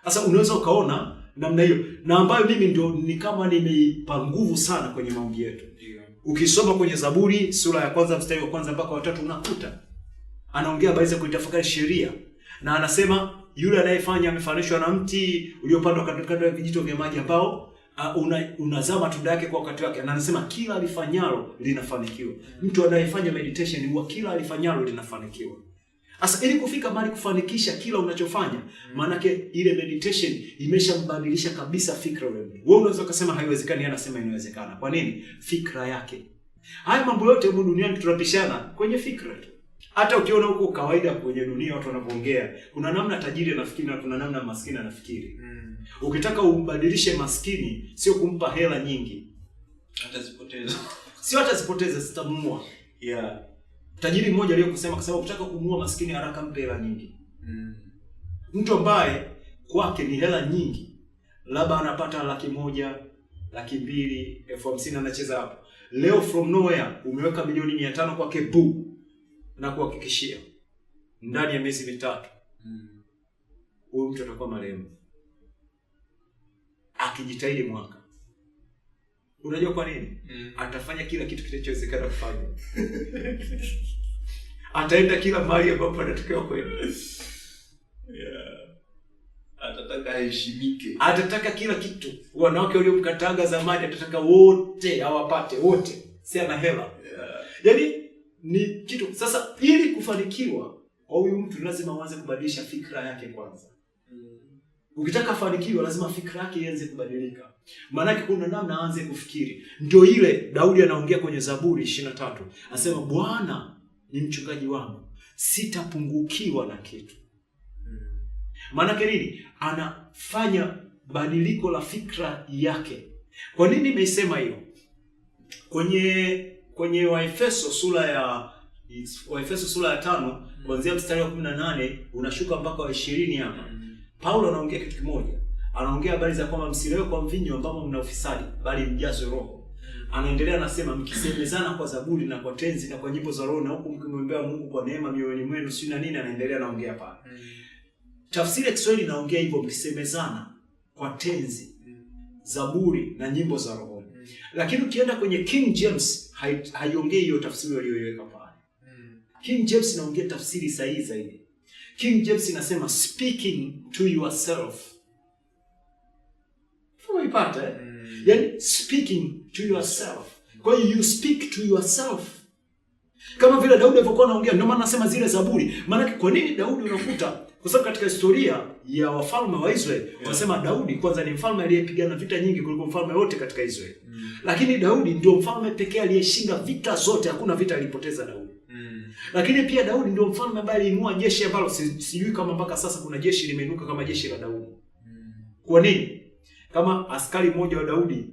Sasa unaweza ukaona namna hiyo, na ambayo mimi ndio ni kama nimeipa nguvu sana kwenye maombi yetu. Ukisoma kwenye Zaburi sura ya 1 mstari wa 1 mpaka wa 3 unakuta anaongea habari za kuitafakari sheria, na anasema yule anayefanya amefananishwa na mti uliopandwa kando ya vijito vya maji ambao unazaa matunda yake kwa wakati wake. Na anasema kila alifanyalo linafanikiwa. Mtu anayefanya meditation huwa kila alifanyalo linafanikiwa. Sasa ili kufika mahali kufanikisha kila unachofanya, maana yake ile meditation imeshambadilisha kabisa fikra wewe. Wewe unaweza kusema haiwezekani, anasema inawezekana. Kwa nini? Fikra yake. Haya mambo yote huko duniani tunapishana kwenye fikra tu. Hata ukiona huko kawaida kwenye dunia watu wanapoongea, kuna namna tajiri anafikiri na kuna namna maskini anafikiri. Ukitaka umbadilishe maskini, sio kumpa hela nyingi. Atazipoteza. Sio atazipoteza, zitamua. Tajiri mmoja aliyokusema kwa sababu ukitaka kumuua maskini haraka mpe hela nyingi. Mtu ambaye kwake ni hela nyingi, labda anapata 100,000, 200,000, 50,000 anacheza hapo. Leo from nowhere umeweka milioni 500 kwake bu, na kuhakikishia ndani ya miezi 3 huyu mtu atakuwa marehemu. Akijitahidi mwaka. Unajua kwa nini? Atafanya kila kitu kinachowezekana kufanya. Ataenda kila mahali ambapo anatakiwa kwenda. Atataka heshimike. Atataka kila kitu. Wanawake waliomkataga zamani atataka wote awapate wote. Si ana hela. Yaani ni kitu. Sasa ili kufanikiwa kwa huyu mtu lazima uanze kubadilisha fikra yake kwanza. Ukitaka afanikiwe lazima fikra yake ianze kubadilika. Maana kuna namna aanze kufikiri. Ndio ile Daudi anaongea kwenye Zaburi 23. Anasema Bwana ni mchungaji wangu, sitapungukiwa na kitu. Maana nini? Anafanya badiliko la fikra yake. Kwa nini nimeisema hiyo? Kwenye Waefeso sura ya 5 kuanzia mstari wa 18 unashuka mpaka wa 20 hapa. Paulo anaongea kitu kimoja. Anaongea habari za kwamba msilewe kwa mvinyo ambamo mna ufisadi, bali mjazwe Roho. Anaendelea anasema mkisemezana kwa zaburi na kwa tenzi na kwa nyimbo za Roho, na huku mkimwombea Mungu kwa neema mioyoni mwenu, si na nini. Anaendelea anaongea pale. Tafsiri ya Kiswahili inaongea hivyo, mkisemezana kwa tenzi, zaburi na nyimbo za Roho. Lakini ukienda kwenye King James haiongei hiyo tafsiri walioiweka pale. King James inaongea tafsiri sahihi zaidi. King James inasema speaking to yourself. Umeipata? Yaani speaking to yourself. Kwa hiyo you speak to yourself. Kama vile Daudi alivyokuwa anaongea, ndio maana nasema zile zaburi. Maana kwa nini Daudi unakuta? Kwa sababu katika historia ya wafalme wa Israeli, wanasema Daudi kwanza ni mfalme aliyepigana vita nyingi kuliko mfalme wote katika Israeli. Lakini Daudi ndio mfalme pekee aliyeshinda vita zote, hakuna vita alipoteza Daudi. Lakini pia Daudi ndio mfalme ambaye aliinua jeshi ambalo sijui kama mpaka sasa kuna jeshi limeinuka kama jeshi la Daudi. Kwa nini? Kama askari mmoja wa Daudi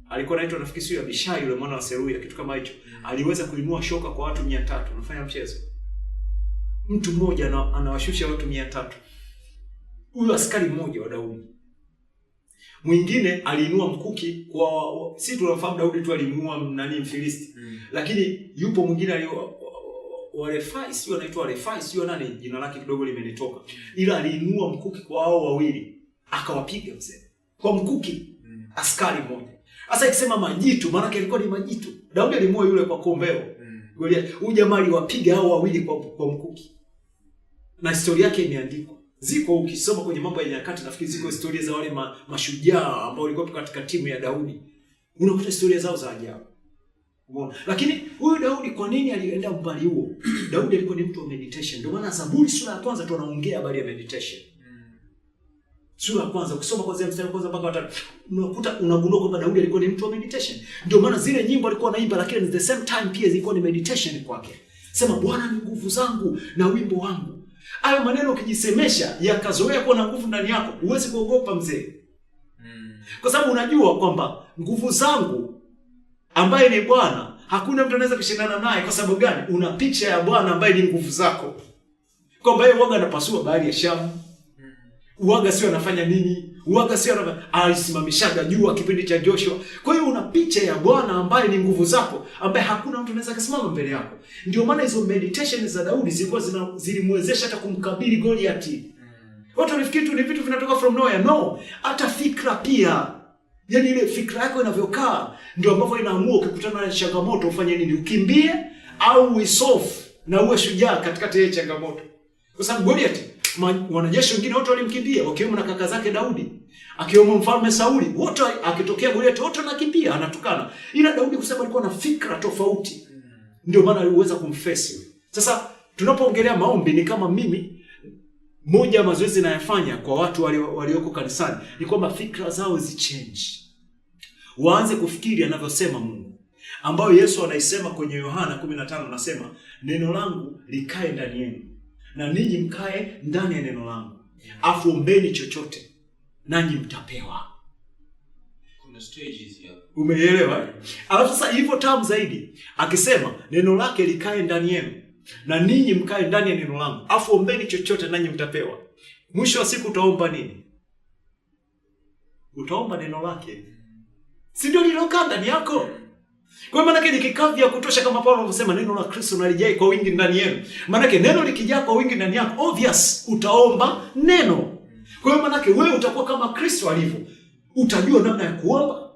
alikuwa anaitwa nafikiri sio Abishai yule mwana wa Seruya, kitu kama hicho, aliweza kuinua shoka kwa watu 300. Unafanya mchezo? Mtu mmoja anawashusha watu 300. Huyo askari mmoja wa Daudi. Mwingine aliinua mkuki kwa si tunafahamu Daudi tu alimuua Mfilisti. Lakini yupo mwingine Warefai, sio anaitwa Warefai, sio nani, jina lake kidogo limenitoka. Ila aliinua mkuki kwa hao wawili, akawapiga mzee. Kwa mkuki, askari mmoja. Sasa ikisema majitu, maana yake alikuwa ni majitu. Daudi alimuua yule kwa kombeo. Huyu jamaa aliwapiga hao wawili kwa mkuki. Na historia yake imeandikwa. Ziko ukisoma kwenye Mambo ya Nyakati, nafikiri ziko historia za wale mashujaa ambao walikuwa katika timu ya Daudi. Unakuta historia zao za ajabu. Umeona? Lakini huyu Daudi kwa nini alienda mbali huo? Daudi alikuwa ni mtu wa meditation. Ndio maana Zaburi sura ya kwanza tu anaongea habari ya meditation. Sura ya kwanza ukisoma kuanzia mstari wa kwanza mpaka wa 3 unakuta unagundua kwamba Daudi alikuwa ni mtu wa meditation. Ndio maana zile nyimbo alikuwa anaimba, lakini at the same time pia zilikuwa ni meditation kwake. Sema Bwana ni nguvu zangu na wimbo wangu. Hayo maneno ukijisemesha yakazoea kuwa na nguvu ndani yako, huwezi kuogopa mzee. Kwa sababu unajua kwamba nguvu zangu ambaye ni Bwana, hakuna mtu anaweza kushindana naye. Kwa sababu gani? Una picha ya Bwana ambaye ni nguvu zako. Kwamba yeye waga anapasua bahari ya Shamu. Uwaga sio anafanya nini? Uwaga sio alisimamishaga jua kipindi cha Joshua. Kwa hiyo una picha ya Bwana ambaye ni nguvu zako, ambaye hakuna mtu anaweza kusimama mbele yako. Ndio maana hizo meditation za Daudi zilikuwa zilimwezesha hata kumkabili Goliath. Watu wanafikiri tu ni vitu vinatoka from nowhere. No, hata fikra pia. Yaani ile fikra yako inavyokaa ndio ambavyo inaamua ukikutana na changamoto ufanye nini, ukimbie au uisolve na uwe shujaa katikati ya changamoto. Kwa sababu Goliath, wanajeshi wengine wote walimkimbia, wakiwemo na kaka zake Daudi, akiwemo mfalme Sauli, wote akitokea Goliath wote wanakimbia, anatukana. Ila Daudi kusema alikuwa na fikra tofauti. Ndio maana aliweza kumface. Sasa tunapoongelea maombi ni kama mimi moja ya mazoezi nayafanya kwa watu walioko kanisani ni kwamba fikra zao zichange. Waanze kufikiri anavyosema Mungu. Ambayo Yesu anaisema kwenye Yohana 15 anasema, neno langu likae ndani yenu na ninyi mkae ndani ya neno langu. Afu ombeni chochote nanyi mtapewa. Kuna stages hapo. Umeelewa? Alafu sasa hivyo tamu zaidi akisema neno lake likae ndani yenu na ninyi mkae ndani ya neno langu. Afu ombeni chochote nanyi mtapewa. Mwisho wa siku utaomba nini? Utaomba neno lake. Si ndio lilokaa ndani yako? Kwa maana yake ni kikavu ya kutosha, kama Paulo anavyosema neno la Kristo na lijai kwa wingi ndani yenu. Maana yake neno likijaa kwa wingi ndani yako, obvious utaomba neno. Kwa hiyo maana yake wewe utakuwa kama Kristo alivyo. Utajua namna ya kuomba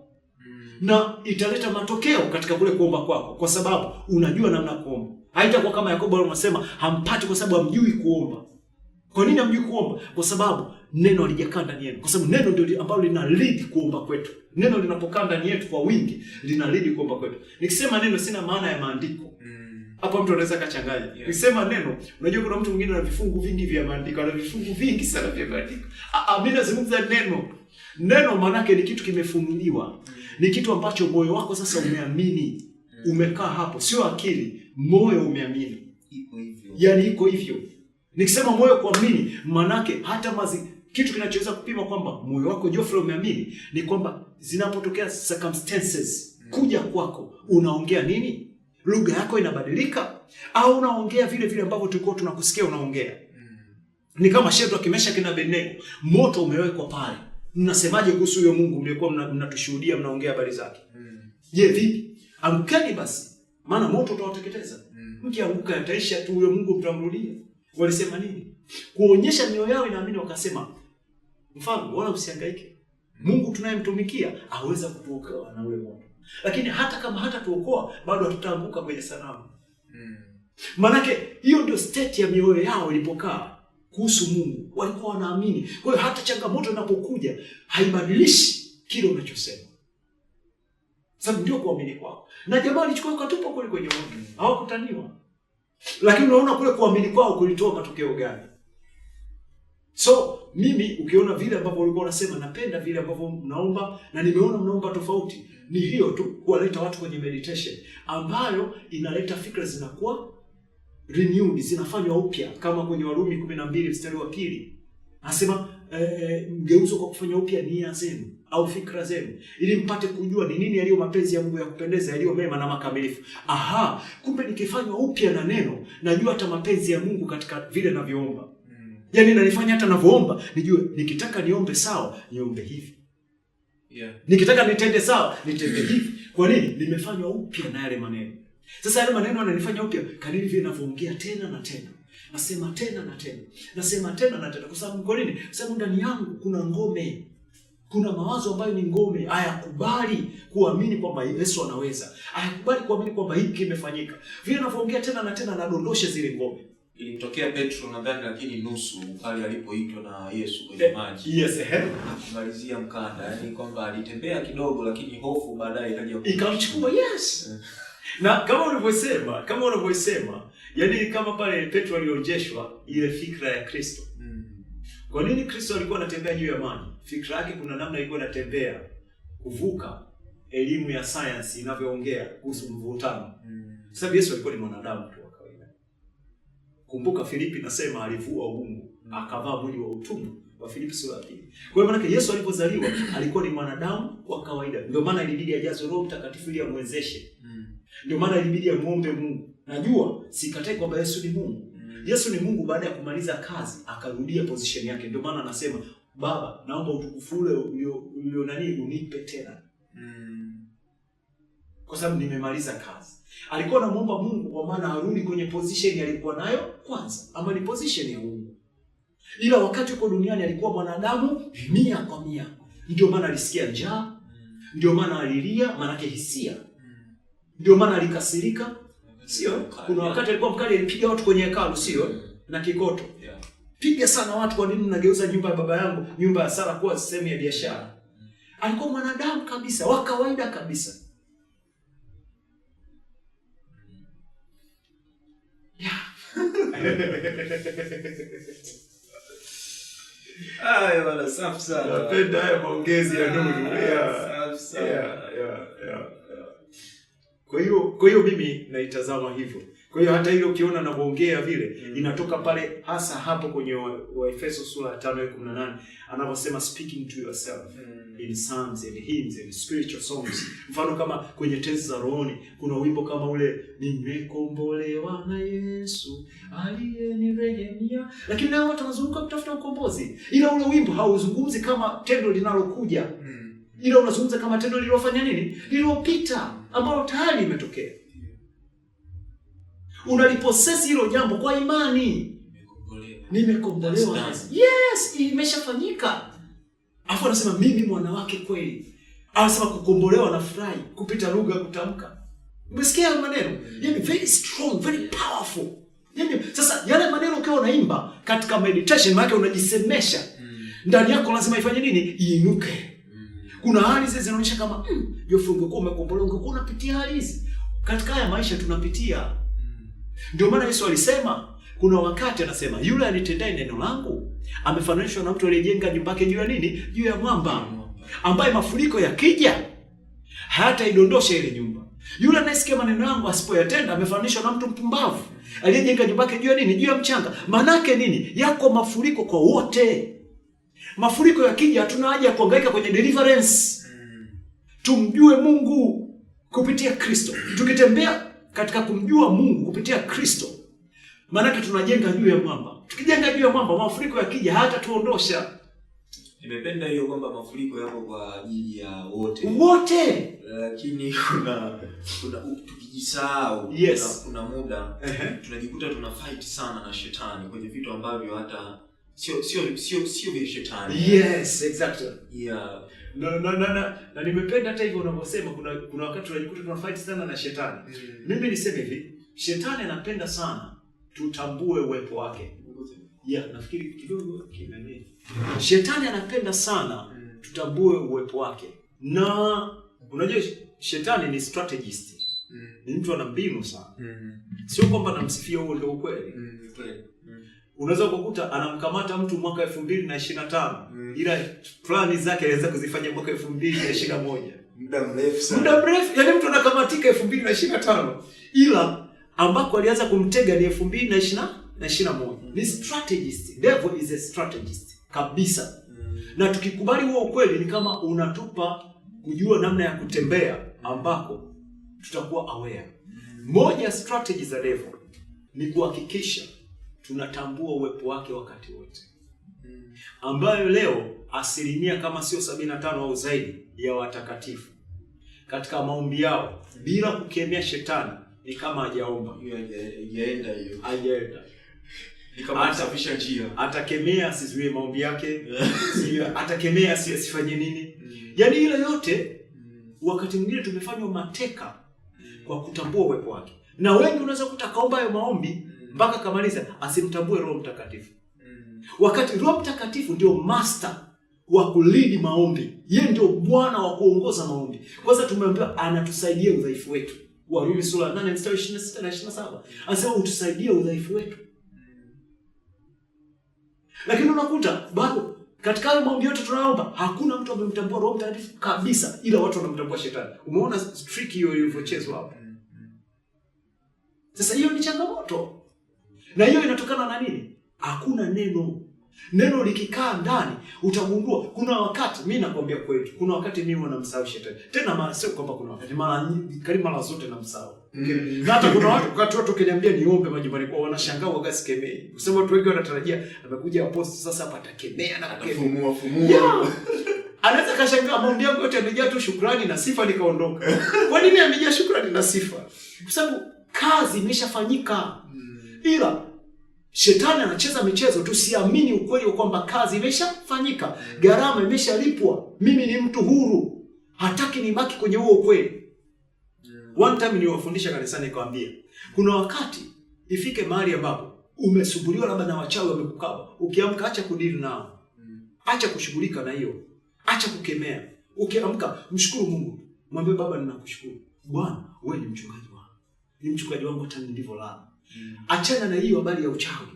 na italeta matokeo katika kule kuomba kwako, kwa sababu unajua namna ya kuomba. Haitakuwa kama Yakobo anasema hampati kwa sababu hamjui kuomba. Kwa nini hamjui kuomba? Kwa sababu neno halijakaa ndani yenu. Kwa sababu neno ndio ambalo lina lead kuomba kwetu. Neno linapokaa ndani yetu kwa wingi, lina lead kuomba kwetu. Nikisema neno sina maana ya maandiko. Hapo mtu anaweza kachanganya. Yeah. Nikisema neno, unajua kuna mtu mwingine ana vifungu vingi vya maandiko, ana vifungu vingi sana vya maandiko. Mimi nazungumza neno. Neno maana yake ni kitu kimefunuliwa. Ni kitu ambacho moyo wako sasa umeamini. Umekaa hapo, sio akili, moyo umeamini. Iko hivyo. Yaani iko hivyo. Nikisema moyo kuamini, manake hata kitu kinachoweza kupima kwamba moyo wako Geoffrey umeamini ni kwamba zinapotokea circumstances kuja kwako, unaongea nini? Lugha yako inabadilika au unaongea vile vile ambavyo tulikuwa tunakusikia unaongea? Ni kama Shadraka, Meshaki na Abednego, moto umewekwa pale. Mnasemaje kuhusu huyo Mungu mlikuwa mnatushuhudia mnaongea habari zake? Je, vipi? Amkeni basi, maana moto utawateketeza. Mkianguka yataisha tu, huyo Mungu mtamrudia. Walisema nini? Kuonyesha mioyo yao inaamini, wakasema mfano wala usihangaike. Mungu tunayemtumikia aweza kutuokoa na ule moto. Lakini hata kama hata tuokoa, bado hatutaanguka kwenye sanamu. Manake hiyo ndio state ya mioyo yao ilipokaa kuhusu Mungu. Walikuwa wanaamini. Kwa hiyo hata changamoto inapokuja haibadilishi kile unachosema. Sababu ndio kuamini kwao. Na jamaa alichukua katupa kule kwenye moto. Hawakutaniwa. Lakini unaona kule kuamini kwao kulitoa matokeo gani? So mimi ukiona vile ambavyo ulikuwa unasema napenda vile ambavyo mnaomba na nimeona mnaomba tofauti, ni hiyo tu kuwaleta watu kwenye meditation ambayo inaleta fikra zinakuwa renewed, zinafanywa upya, kama kwenye Warumi 12 mstari wa 2. Anasema mgeuzo kwa kufanya upya nia zenu au fikra zenu, ili mpate kujua ni nini yaliyo mapenzi ya Mungu ya kupendeza, yaliyo mema na makamilifu. Kumbe nikifanywa upya na neno, najua hata mapenzi ya Mungu katika vile ninavyoomba. Yaani nalifanya hata ninavyoomba, nijue nikitaka niombe sawa, niombe hivi. Yeah. Nikitaka nitende sawa, nitende hivi. Kwa nini? Nimefanywa upya na yale maneno. Sasa yale maneno yananifanya upya kadiri vile ninavyoongea tena na tena. Nasema tena na tena. Nasema tena na tena. Kwa sababu kwa nini? Sababu ndani yangu kuna ngome. Kuna mawazo ambayo ni ngome. Hayakubali kuamini kwamba Yesu anaweza. Hayakubali kuamini kwamba hiki kimefanyika. Vile ninavyoongea tena na tena, nadondosha zile ngome. Ilitokea Petro nadhani, lakini nusu pale alipoitwa na Yesu kwenye maji. Yes, kumalizia mkanda. Yaani kwamba alitembea kidogo, lakini hofu baadaye ikamchukua. Yes. Na kama unavyosema, yaani kama pale Petro alionyeshwa ile fikra ya Kristo. Kwa nini Kristo alikuwa anatembea juu ya maji? Fikra yake kuna namna ilikuwa inatembea kuvuka elimu ya science inavyoongea kuhusu mvutano. Sababu Yesu alikuwa ni mwanadamu tu wa kawaida. Kumbuka Filipi nasema alivua uungu, akavaa mwili wa utumwa, wa Filipi sura ya 2. Kwa hiyo maana Yesu alipozaliwa alikuwa ni mwanadamu wa kawaida. Ndio maana ilibidi ajazwe Roho Mtakatifu ili amwezeshe. Ndio maana ilibidi amuombe Mungu. Najua sikatai kwamba Yesu ni Mungu. Yesu ni Mungu baada ya kumaliza kazi akarudia position yake. Ndio maana anasema, Baba, naomba utukufu ule ulio nani unipe tena. Kwa sababu nimemaliza kazi. Alikuwa anamuomba Mungu kwa maana arudi kwenye position alikuwa nayo kwanza, ama ni position ya Mungu. Ila wakati uko duniani alikuwa mwanadamu 100%. Ndio maana alisikia njaa, ndio maana alilia, maana yake hisia. Ndio maana alikasirika, sio? Kuna wakati alikuwa mkali, alipiga watu kwenye hekalu, sio? Na kikoto. Piga sana watu, kwa nini mnageuza nyumba ya baba yangu, nyumba ya Sara kuwa sehemu ya biashara? Alikuwa mwanadamu kabisa, wa kawaida kabisa. Wala safi sana. Napenda haya maongezi ya nuru. Safi sana. Kwa hiyo mimi naitazama hivyo. Kwa hiyo hata ile ukiona navyoongea vile inatoka pale hasa hapo kwenye Waefeso sura ya 5:18 anaposema speaking to yourself in psalms and hymns and spiritual songs. Mfano kama kwenye tenzi za rohoni kuna wimbo kama ule nimekombolewa na Yesu aliyenirehemia. Lakini leo watu wanazunguka kutafuta ukombozi. Ila ule wimbo hauzungumzi kama tendo linalokuja. Ila unazungumza kama tendo lililofanya nini? Lililopita ambalo tayari limetokea. Unaliposesi hilo jambo kwa imani. Nimekombolewa. Yes, imeshafanyika. Afu anasema mimi mwana wake kweli. Anasema kukombolewa na furahi kupita lugha kutamka. Umesikia maneno? Yaani very strong, very powerful. Yaani sasa yale maneno ukiwa unaimba katika meditation maana unajisemesha. Ndani yako lazima ifanye nini? Iinuke. Kuna hali hizi zinaonyesha kama Geoffrey ungekuwa umekombolewa ungekuwa unapitia hali hizi. Katika haya maisha tunapitia. Ndio maana Yesu alisema kuna wakati anasema yule anitendaye neno langu amefananishwa na mtu aliyejenga nyumba yake juu ya nini? Juu ya mwamba. Ambaye mafuriko yakija hayataidondosha ile nyumba. Yule anayesikia maneno yangu asipoyatenda amefananishwa na mtu mpumbavu aliyejenga nyumba yake juu ya nini? Juu ya mchanga. Manake nini? Yako mafuriko kwa wote. Mafuriko yakija hatuna haja ya kuhangaika kwenye deliverance. Tumjue Mungu kupitia Kristo. Tukitembea katika kumjua Mungu kupitia Kristo, maana tunajenga juu ya mwamba. Tukijenga juu ya mwamba, mafuriko yakija hata tuondosha. Nimependa hiyo kwamba mafuriko yako kwa ajili ya wote. Lakini kuna tukijisahau, yes. Kuna muda tunajikuta tuna fight sana na shetani kwenye vitu ambavyo hata sio vya shetani. Yes, exactly. Yeah. Na nimependa hata hivyo unavyosema kuna wakati tunajikuta tuna fight sana na shetani. Mimi niseme hivi, shetani anapenda sana tutambue uwepo wake. Nafikiri kidogo kinani. Shetani anapenda sana tutambue uwepo wake. Na unajua shetani ni strategist. Ni mtu ana mbinu sana. Sio kwamba namsifia huo ndio ukweli. Unaweza kukuta anamkamata mtu mwaka 2025 ila plani zake anaweza kuzifanya mwaka 2021. Muda mrefu sana. Muda mrefu, yani mtu anakamatika 2025 ila ambako alianza kumtega ni 2021. Ni strategist. Devil is a strategist kabisa. Na tukikubali huo ukweli ni kama unatupa kujua namna ya kutembea ambako tutakuwa aware. Moja strategy za devil ni kuhakikisha tunatambua uwepo wake wakati wote. Ambayo leo asilimia kama sio 75 au zaidi ya watakatifu katika maombi yao bila kukemea shetani ni kama hajaomba. Hajaenda. Ni kama asafisha njia. Atakemea asizuie maombi yake. Atakemea asifanye nini. Yaani ile yote wakati mwingine tumefanywa mateka kwa kutambua uwepo wake. Na wengi unaweza kutakaomba hayo maombi mpaka kamaliza asimtambue Roho Mtakatifu. Wakati Roho Mtakatifu ndio master wa kulead maombi. Yeye ndio Bwana wa kuongoza maombi. Kwanza tumeambiwa anatusaidia udhaifu wetu. Warumi sura 8 mstari 26 na 27. Anasema utusaidie udhaifu wetu. Lakini unakuta bado katika hayo maombi yote tunayoomba hakuna mtu amemtambua Roho Mtakatifu kabisa ila watu wanamtambua shetani. Umeona trick hiyo ilivyochezwa hapo. Sasa hiyo ni changamoto. Na hiyo inatokana na nini? Hakuna neno. Neno likikaa ndani utagundua kuna wakati mimi nakwambia kweli kuna wakati mimi wanamsahau shetani. Tena mara sio kwamba kuna wakati karibu mara zote namsahau. Na hata kuna watu kiniambia niombe majumbani kwa wanashangaa wakasikemei. Kusema watu wengi wanatarajia amekuja apostle sasa hapa atakemea na kufumua. Anaweza kashangaa maombi yangu yote yamejaa tu shukrani na sifa nikaondoka. Kwa nini yamejaa shukrani na sifa? Kwa sababu kazi imeshafanyika. Ila shetani anacheza michezo tusiamini ukweli wa kwamba kazi imeshafanyika. Gharama imeshalipwa. Mimi ni mtu huru. Hataki nibaki kwenye huo ukweli. One time niliwafundisha kanisani nikamwambia, kuna wakati ifike mahali ambapo umesumbuliwa labda na wachawi wamekukaba. Ukiamka acha kudili nao. Acha kushughulika na hiyo. Acha kukemea. Ukiamka mshukuru Mungu. Mwambie Baba ninakushukuru. Bwana, wewe ni mchungaji wangu. Ni mchungaji wangu hata nilivyolala. Achana na hiyo habari ya uchawi.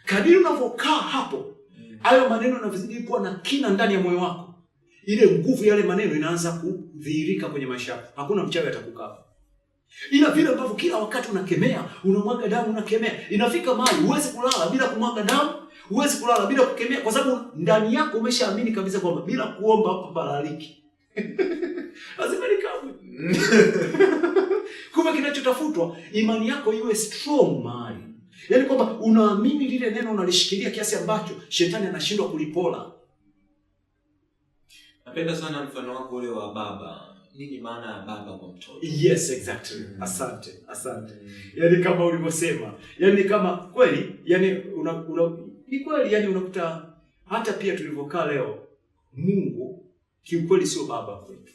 Kadiri unavyokaa hapo, hayo maneno yanazidi kuwa na kina ndani ya moyo wako. Ile nguvu yale maneno inaanza kudhihirika kwenye maisha yako. Hakuna mchawi atakukaba. Ila vile ambavyo kila wakati unakemea, unamwaga damu, unakemea, inafika mahali huwezi kulala bila kumwaga damu, huwezi kulala bila kukemea, kwa sababu ndani yako umeshaamini kabisa kwamba bila kuomba hapa paraliki. Lazima nikawe. Kumbe kinachotafutwa imani yako iwe strong mahali. Yaani kwamba unaamini lile neno, unalishikilia kiasi ambacho shetani anashindwa kulipola. Napenda sana mfano wako ule wa baba. Nini maana ya baba kwa mtoto? Yes, exactly. Asante. Yaani kama ulivyosema. Yaani kama kweli, yaani ni kweli, yaani unakuta hata pia tulivyokaa leo, Mungu kiukweli sio baba kwetu.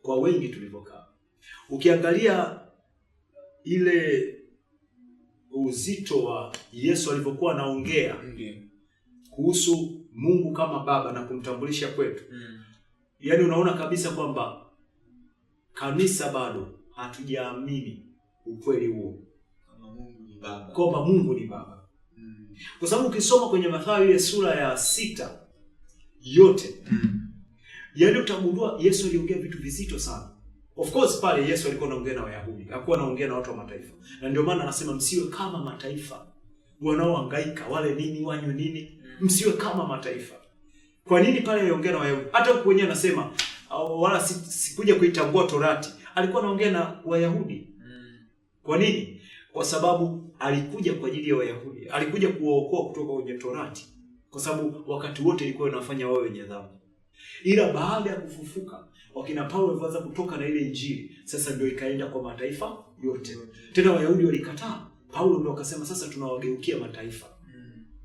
Kwa wengi tulivyokaa. Ukiangalia ile uzito wa Yesu alivyokuwa anaongea kuhusu Mungu kama baba na kumtambulisha kwetu. Yaani unaona kabisa kwamba kanisa bado hatujaamini ukweli huo kama Mungu ni baba. Kwamba Mungu ni baba. Kwa sababu ukisoma kwenye Mathayo ile sura ya 6 yote, yaani utagundua Yesu aliongea vitu vizito sana. Of course pale Yesu alikuwa anaongea na Wayahudi, hakuwa anaongea na watu wa mataifa. Na ndio maana anasema msiwe kama mataifa wanaohangaika, wale nini wanywe nini, msiwe kama mataifa. Kwa nini pale aliongea na Wayahudi? Hata huko wenyewe anasema wala sikuja kuitambua Torati. Alikuwa anaongea na Wayahudi. Kwa nini? Kwa sababu alikuja kwa ajili ya Wayahudi. Alikuja kuwaokoa kutoka kwenye Torati. Kwa sababu wakati wote ilikuwa inafanya wao wenye dhambi. Ila baada ya kufufuka, wakina Paulo walianza kutoka na ile Injili. Sasa ndio ikaenda kwa mataifa yote. Tena Wayahudi walikataa. Paulo ndio akasema sasa tunawageukia mataifa.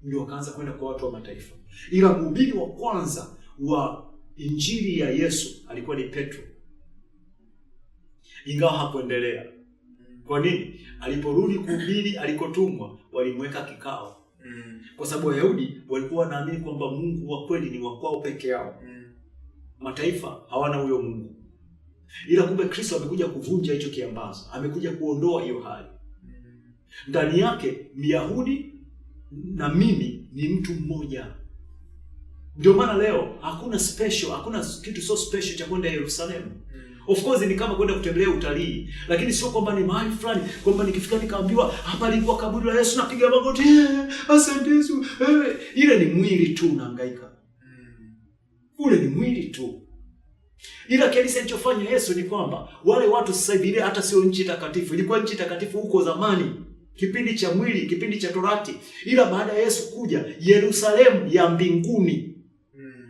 Ndio wakaanza kwenda kwa watu wa mataifa. Ila mhubiri wa kwanza wa Injili ya Yesu alikuwa ni Petro. Ingawa hakuendelea. Kwa nini? Aliporudi kuhubiri alikotumwa, walimweka kikao. Kwa sababu Wayahudi walikuwa wanaamini kwamba Mungu wa kweli ni wa kwao peke yao. Mataifa hawana huyo Mungu. Ila kumbe Kristo amekuja kuvunja hicho kiambazo. Amekuja kuondoa hiyo hali. Ndani yake Myahudi na mimi ni mtu mmoja. Ndio maana leo hakuna kitu so special cha kwenda Yerusalemu. Of course ni kama kwenda kutembelea utalii, lakini sio kwamba ni mahali fulani kwamba nikifika nikaambiwa hapa alikuwa kaburi la Yesu napiga magoti, asante Yesu. Ile ni mwili tu unahangaika. Ule ni mwili tu. Ila kanisa alichofanya Yesu ni kwamba wale watu sasa hivi hata sio nchi takatifu. Ilikuwa nchi takatifu huko zamani. Kipindi cha mwili, kipindi cha Torati. Ila baada ya Yesu kuja, Yerusalemu ya mbinguni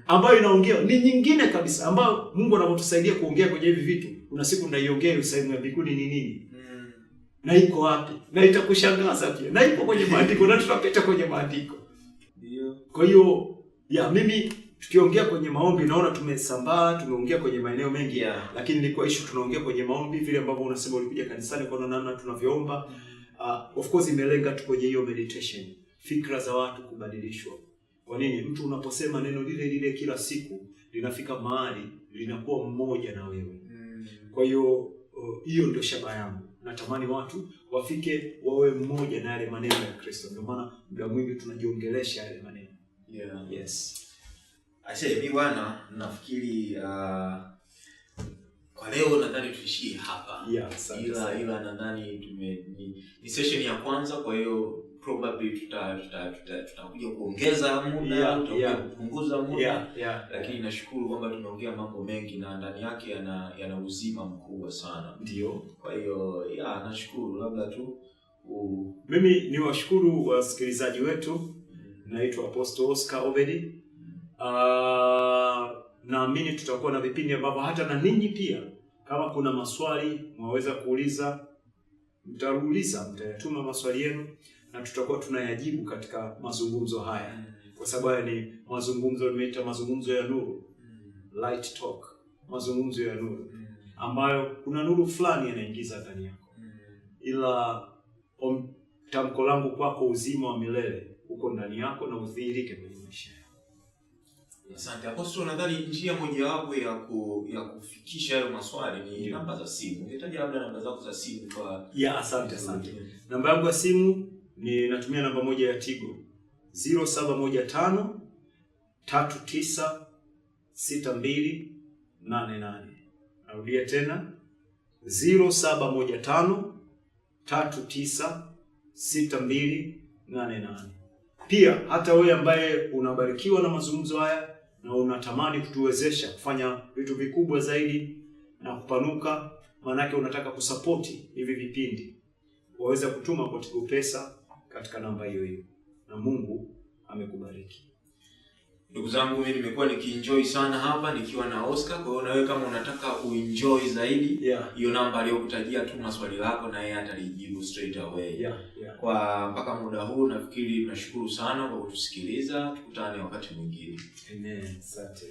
ambayo inaongea ni nyingine kabisa, ambayo Mungu anapotusaidia kuongea kwenye hivi vitu. Una siku ndaiongea Yerusalemu ya mbinguni ni nini? Na iko wapi? Na itakushangaza pia. Na iko kwenye maandiko na tutapita kwenye maandiko. Ndio. Kwa hiyo mimi tukiongea kwenye maombi naona tumeongea kwenye maeneo mengi, lakini ilikuwa issue tunaongea kwenye maombi vile ambavyo unasema ulikuja kanisani kwa namna tunavyoomba. Of course imelenga tu kwenye hiyo meditation, fikra za watu kubadilishwa. Kwa nini? Mtu unaposema neno lile lile kila siku, linafika mahali linakuwa mmoja na wewe. Kwa hiyo hiyo ndio shabaha yangu. Natamani watu wafike wawe mmoja na yale maneno ya Kristo. Ndio maana muda mwingi tunajiongelesha yale maneno. Yes. Mimi bwana nafikiri kwa leo nadhani tuishie hapa. Ila nadhani ni session ya kwanza, kwa hiyo probably tutakuja kuongeza muda, tutakuja kupunguza muda. Lakini nashukuru kwamba tumeongea mambo mengi na ndani yake yana uzima mkubwa sana. Ndio. Kwa hiyo nashukuru, labda tu mimi niwashukuru wasikilizaji wetu. Naitwa Apostle Oscar Obedi. Naamini tutakuwa na vipindi ambavyo hata na ninyi pia kama kuna maswali mwaweza kuuliza, mtayatuma maswali yenu na tutakuwa tunayajibu katika mazungumzo haya. Kwa sababu haya ni mazungumzo, nimeita mazungumzo ya nuru, light talk, mazungumzo ya nuru ambayo kuna nuru fulani inaingiza ndani yako. Ila tamko langu kwako, uzima wa milele uko ndani yako na udhihirike kwenye maisha. Asante Apostle, nadhani njia mojawapo ya kufikisha hayo maswali ni namba za simu. Ungetaja labda namba zako za simu kwa asante. Namba yangu ya simu ni natumia namba moja ya Tigo 0715 39 6288. Narudia tena 0715 396288. Pia hata wewe ambaye unabarikiwa na mazungumzo haya na unatamani kutuwezesha kufanya vitu vikubwa zaidi na kupanuka, maanake unataka kusapoti hivi vipindi, waweza kutuma kwa Tigo Pesa katika namba hiyo hiyo, na Mungu amekubariki. Ndugu zangu, mimi nimekuwa nikienjoy sana hapa nikiwa na Oscar. Kwa hiyo na wewe kama unataka uenjoy zaidi, hiyo namba aliyokutajia, tuma swali lako na yeye atalijibu straight away. Kwa mpaka muda huu nafikiri tunashukuru sana kwa kutusikiliza. Tukutane wakati mwingine. Amen. Asante.